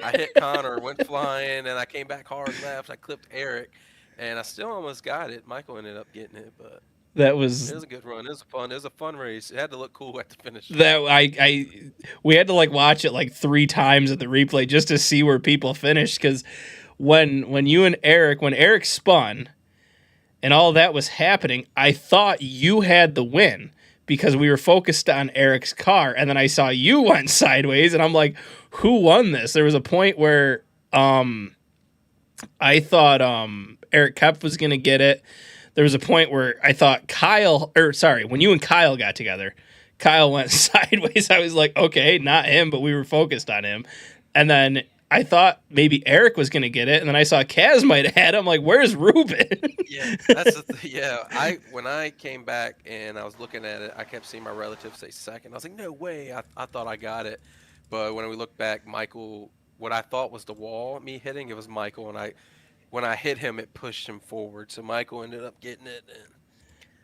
[SPEAKER 2] I hit Connor, went flying, and I came back hard left. I clipped Eric, and I still almost got it. Michael ended up getting it, but
[SPEAKER 1] That was
[SPEAKER 2] it was a good run. It was a fun race. It had to look cool at the finish.
[SPEAKER 1] that we had to like watch it like 3 times at the replay just to see where people finished, because when Eric spun and all that was happening, I thought you had the win because we were focused on Eric's car, and then I saw you went sideways, and I'm like, who won this? There was a point where I thought Eric Kepf was gonna get it. There was a point where I thought when you and Kyle got together, Kyle went sideways. I was like, okay, not him, but we were focused on him. And then I thought maybe Eric was going to get it, and then I saw Kaz might have had him. I'm like, where's Ruben?
[SPEAKER 2] Yeah, that's when I came back and I was looking at it, I kept seeing my relative say second. I was like, no way. I thought I got it. But when we look back, Michael, what I thought was the wall, me hitting, it was Michael, and when I hit him, it pushed him forward. So Michael ended up getting it.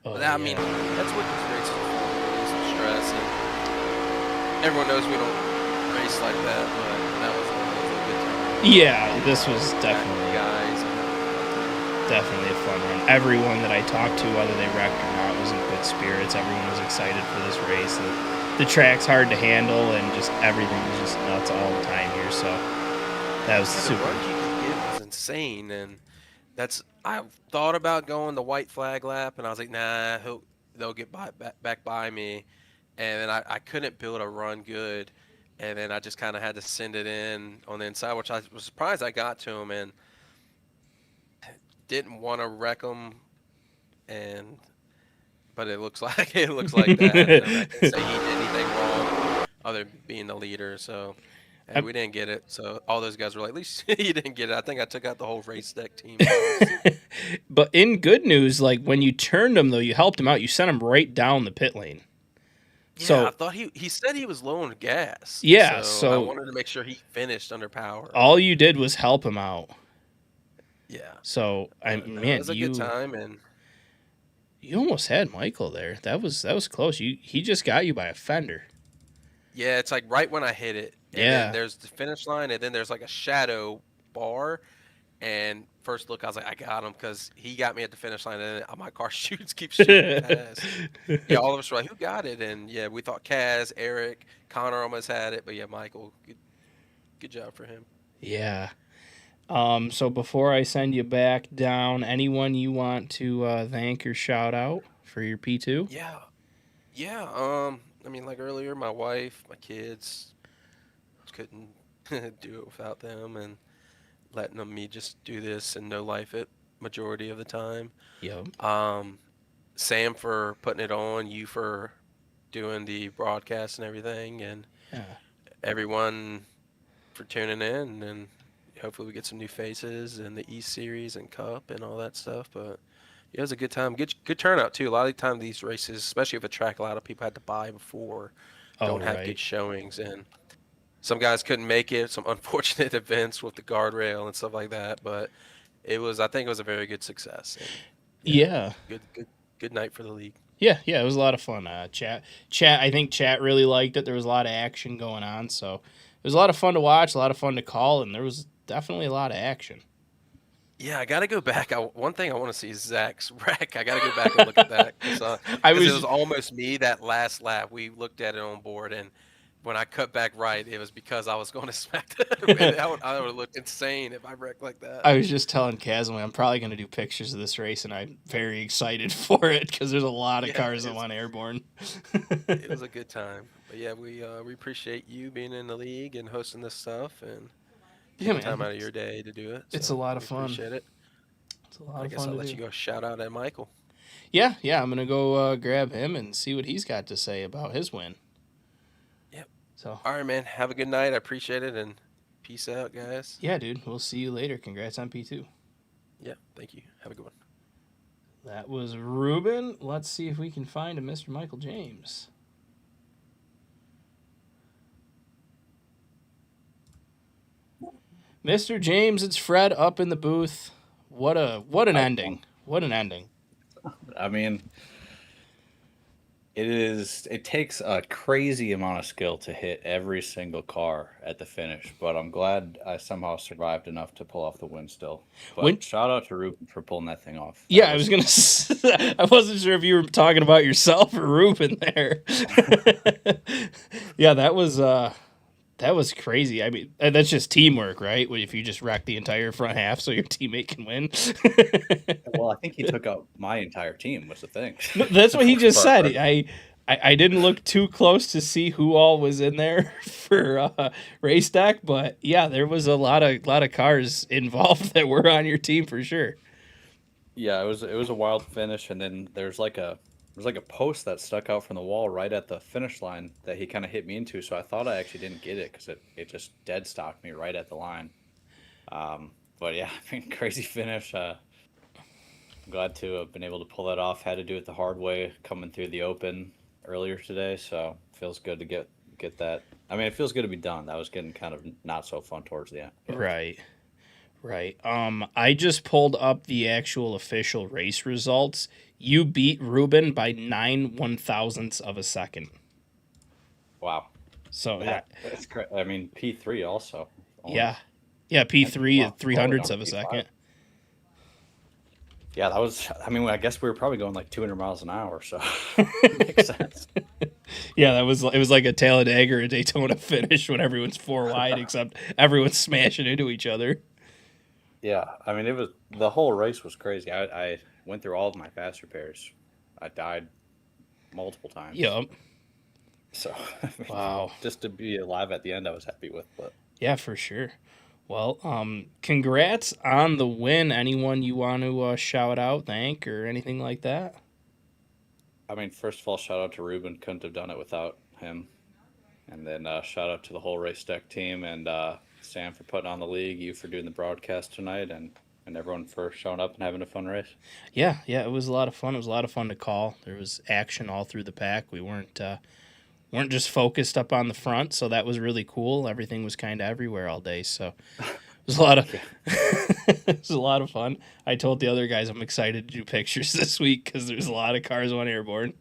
[SPEAKER 2] I mean, that's what this race is for. It's some stress, and everyone knows we don't race like that, but that was a good time.
[SPEAKER 1] Yeah, this was definitely
[SPEAKER 2] Definitely
[SPEAKER 1] a fun run. Everyone that I talked to, whether they wrecked or not, was in good spirits. Everyone was excited for this race. The track's hard to handle, and just everything was just nuts all the time here. So that was super.
[SPEAKER 2] The run you could get was insane, and I thought about going the white flag lap, and I was like, nah, they'll get back by me, and then I couldn't build a run good, and then I just kind of had to send it in on the inside, which I was surprised I got to him, and didn't want to wreck him, but it looks like that. And I can't say he did anything wrong other than being the leader, so. And we didn't get it, so all those guys were like, at least you didn't get it. I think I took out the whole race deck team.
[SPEAKER 1] But in good news, like when you turned him, though, you helped him out. You sent him right down the pit lane.
[SPEAKER 2] Yeah,
[SPEAKER 1] So
[SPEAKER 2] I thought he said he was low on gas.
[SPEAKER 1] Yeah,
[SPEAKER 2] so I wanted to make sure he finished under power.
[SPEAKER 1] All you did was help him out.
[SPEAKER 2] Yeah.
[SPEAKER 1] So
[SPEAKER 2] it was a good time, and
[SPEAKER 1] you almost had Michael there. That was close. He just got you by a fender.
[SPEAKER 2] Yeah, it's like right when I hit it. And then there's the finish line, and then there's like a shadow bar. And first look, I was like, I got him because he got me at the finish line, and then my car keeps shooting past. Yeah, all of us were like, who got it? And yeah, we thought Kaz, Eric, Connor almost had it, but yeah, Michael, good job for him.
[SPEAKER 1] Yeah. So before I send you back down, anyone you want to thank or shout out for your P2?
[SPEAKER 2] Yeah. I mean, like earlier, my wife, my kids, couldn't do it without them, and letting me just do this and no life it majority of the time.
[SPEAKER 1] Yep.
[SPEAKER 2] Sam for putting it on, you for doing the broadcast and everything, and everyone for tuning in, and hopefully we get some new faces in the East Series and Cup and all that stuff. But yeah, it was a good time. Good turnout too. A lot of the time these races, especially if a track a lot of people had to buy before, don't have good showings, and some guys couldn't make it. Some unfortunate events with the guardrail and stuff like that. But I think it was a very good success. And, good night for the league.
[SPEAKER 1] Yeah, it was a lot of fun. Chat. I think chat really liked it. There was a lot of action going on, so it was a lot of fun to watch, a lot of fun to call, and there was definitely a lot of action.
[SPEAKER 2] Yeah, I got to go back. One thing I want to see is Zach's wreck. I got to go back and look at that. It was almost me that last lap. We looked at it on board, and when I cut back right, it was because I was going to smack that. I would have looked insane if I wrecked like that.
[SPEAKER 1] I was just telling Kazim I'm probably going to do pictures of this race, and I'm very excited for it because there's a lot of cars that want airborne.
[SPEAKER 2] It was a good time. But yeah, we appreciate you being in the league and hosting this stuff and taking time out of your day to do it. So
[SPEAKER 1] it's a lot of fun.
[SPEAKER 2] Appreciate it.
[SPEAKER 1] It's a lot of fun.
[SPEAKER 2] I guess I'll let you go shout out at Michael.
[SPEAKER 1] Yeah, I'm going to go grab him and see what he's got to say about his win. So,
[SPEAKER 2] all right, man. Have a good night. I appreciate it, and peace out, guys.
[SPEAKER 1] Yeah, dude. We'll see you later. Congrats on P2.
[SPEAKER 2] Yeah, thank you. Have a good one.
[SPEAKER 1] That was Ruben. Let's see if we can find a Mr. Michael James. Mr. James, it's Fred up in the booth. What an ending. What an ending.
[SPEAKER 8] I mean, it takes a crazy amount of skill to hit every single car at the finish, but I'm glad I somehow survived enough to pull off the win still. But shout out to Ruben for pulling that thing off.
[SPEAKER 1] I was going to I wasn't sure if you were talking about yourself or Ruben there. Yeah, that was crazy. I mean, that's just teamwork, right? If you just wreck the entire front half so your teammate can win.
[SPEAKER 8] Well, I think he took out my entire team was the thing.
[SPEAKER 1] That's what he just said. I didn't look too close to see who all was in there for race deck, but yeah, there was a lot of cars involved that were on your team for sure.
[SPEAKER 8] Yeah, it was a wild finish, and then there's like a post that stuck out from the wall right at the finish line that he kind of hit me into, so I thought I actually didn't get it because it just dead stocked me right at the line. But yeah, I mean, crazy finish. I'm glad to have been able to pull that off. Had to do it the hard way coming through the open earlier today, so feels good to get that. I mean, it feels good to be done. That was getting kind of not so fun towards the end.
[SPEAKER 1] Right. I just pulled up the actual official race results. You beat Ruben by 9 1,000ths of a second.
[SPEAKER 8] Wow.
[SPEAKER 1] So
[SPEAKER 8] that's great. I mean, P3 also.
[SPEAKER 1] Yeah, P3 at 300ths of a second.
[SPEAKER 8] Yeah, that was. I mean, I guess we were probably going like 200 miles an hour, so makes sense.
[SPEAKER 1] Yeah, it was like a Talladega or Daytona finish when everyone's 4 wide, except everyone's smashing into each other.
[SPEAKER 8] Yeah, I mean, the whole race was crazy. I went through all of my fast repairs. I died multiple times.
[SPEAKER 1] Yup.
[SPEAKER 8] So, I mean,
[SPEAKER 1] Wow.
[SPEAKER 8] just to be alive at the end, I was happy with. But
[SPEAKER 1] Yeah, for sure. Well, congrats on the win. Anyone you want to shout out, thank, or anything like that?
[SPEAKER 8] I mean, first of all, shout out to Ruben. Couldn't have done it without him. And then shout out to the whole Race Deck team and Sam for putting on the league, you for doing the broadcast tonight, and everyone for showing up and having a fun race.
[SPEAKER 1] Yeah, it was a lot of fun. It was a lot of fun to call. There was action all through the pack. We weren't just focused up on the front, so that was really cool. Everything was kind of everywhere all day, so it was a lot of it was a lot of fun. I told the other guys I'm excited to do pictures this week because there's a lot of cars on airborne.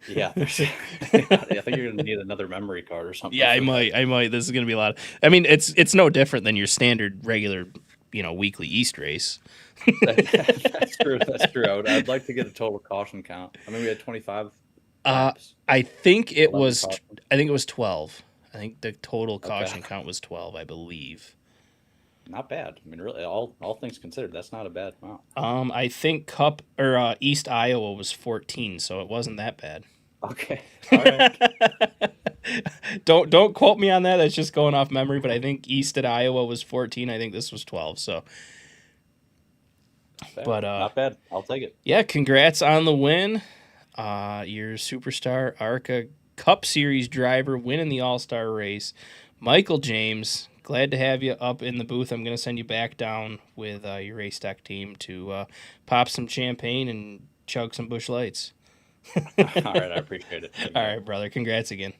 [SPEAKER 8] Yeah, I think you're gonna need another memory card or something.
[SPEAKER 1] Yeah, I might. This is gonna be a lot. I mean, it's no different than your standard regular, weekly East race.
[SPEAKER 8] That's true. That's true. I'd like to get a total caution count. I mean, we had 25.
[SPEAKER 1] I think it was 12. I think the total caution count was 12, I believe.
[SPEAKER 8] Not bad. I mean, really, all things considered, that's not a bad amount.
[SPEAKER 1] I think Cup or East Iowa was 14, so it wasn't that bad.
[SPEAKER 8] Okay. All right.
[SPEAKER 1] Don't quote me on that. That's just going off memory, but I think East at Iowa was 14. I think this was 12. So, but
[SPEAKER 8] not bad. I'll take it.
[SPEAKER 1] Yeah, congrats on the win. Your Superstar ARCA Cup Series driver winning the All-Star race, Michael James. Glad to have you up in the booth. I'm going to send you back down with your Race Deck team to pop some champagne and chug some Busch Lights.
[SPEAKER 8] All right, I appreciate it.
[SPEAKER 1] All right, brother. Congrats again.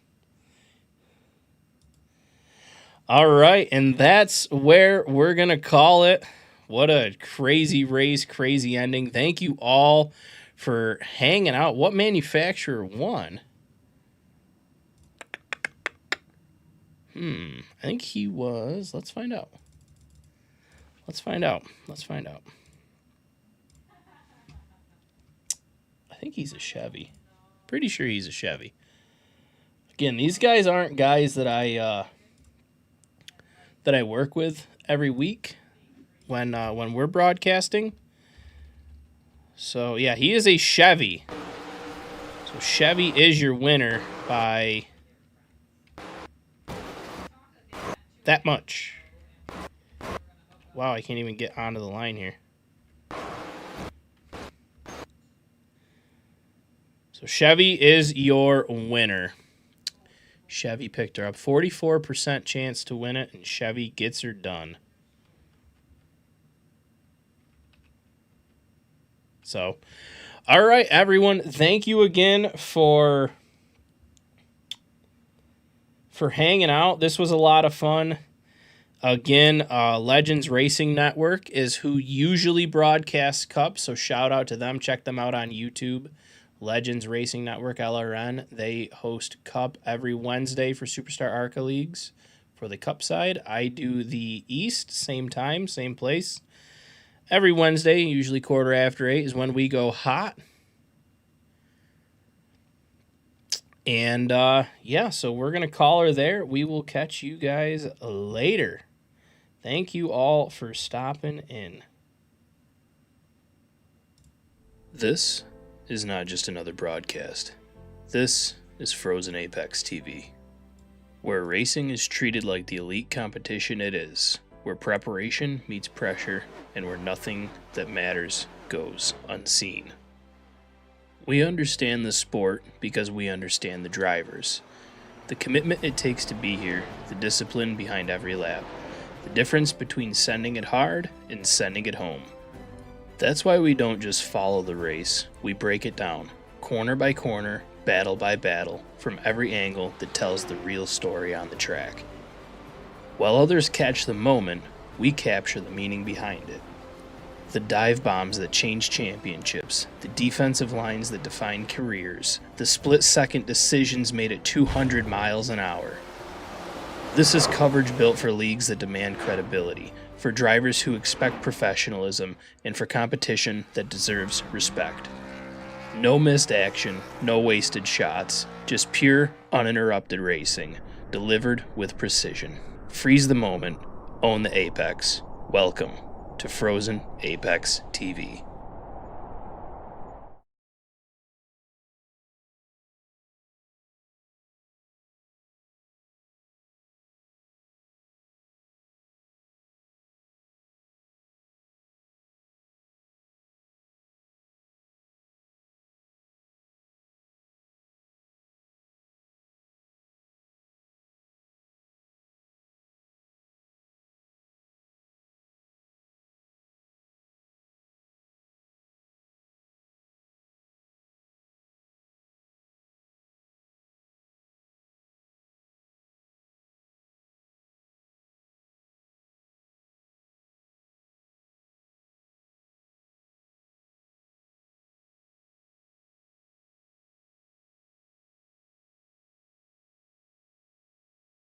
[SPEAKER 1] All right, and that's where we're going to call it. What a crazy race, crazy ending. Thank you all for hanging out. What manufacturer won? I think he was. Let's find out. I think he's a Chevy. Pretty sure he's a Chevy. Again, these guys aren't guys that I work with every week when we're broadcasting. So yeah, he is a Chevy. So Chevy is your winner by that much. Wow, I can't even get onto the line here. So Chevy is your winner. Chevy picked her up. 44% chance to win it, and Chevy gets her done. So, all right, everyone. Thank you again for hanging out. This was a lot of fun. Again, Legends Racing Network is who usually broadcasts Cup, so shout out to them. Check them out on YouTube. Legends Racing Network, LRN. They host Cup every Wednesday for Superstar ARCA Leagues. For the Cup side, I do the East, same time, same place. Every Wednesday, usually 8:15, is when we go hot. And, so we're going to call her there. We will catch you guys later. Thank you all for stopping in. This is not just another broadcast. This is Frozen Apex TV, where racing is treated like the elite competition it is, where preparation meets pressure, and where nothing that matters goes unseen. We understand the sport because we understand the drivers, the commitment it takes to be here, the discipline behind every lap, the difference between sending it hard and sending it home. That's why we don't just follow the race, we break it down, corner by corner, battle by battle, from every angle that tells the real story on the track. While others catch the moment, we capture the meaning behind it. The dive bombs that change championships, the defensive lines that define careers, the split-second decisions made at 200 miles an hour. This is coverage built for leagues that demand credibility, for drivers who expect professionalism, and for competition that deserves respect. No missed action, no wasted shots, just pure, uninterrupted racing, delivered with precision. Freeze the moment, own the apex. Welcome to to Frozen Apex TV.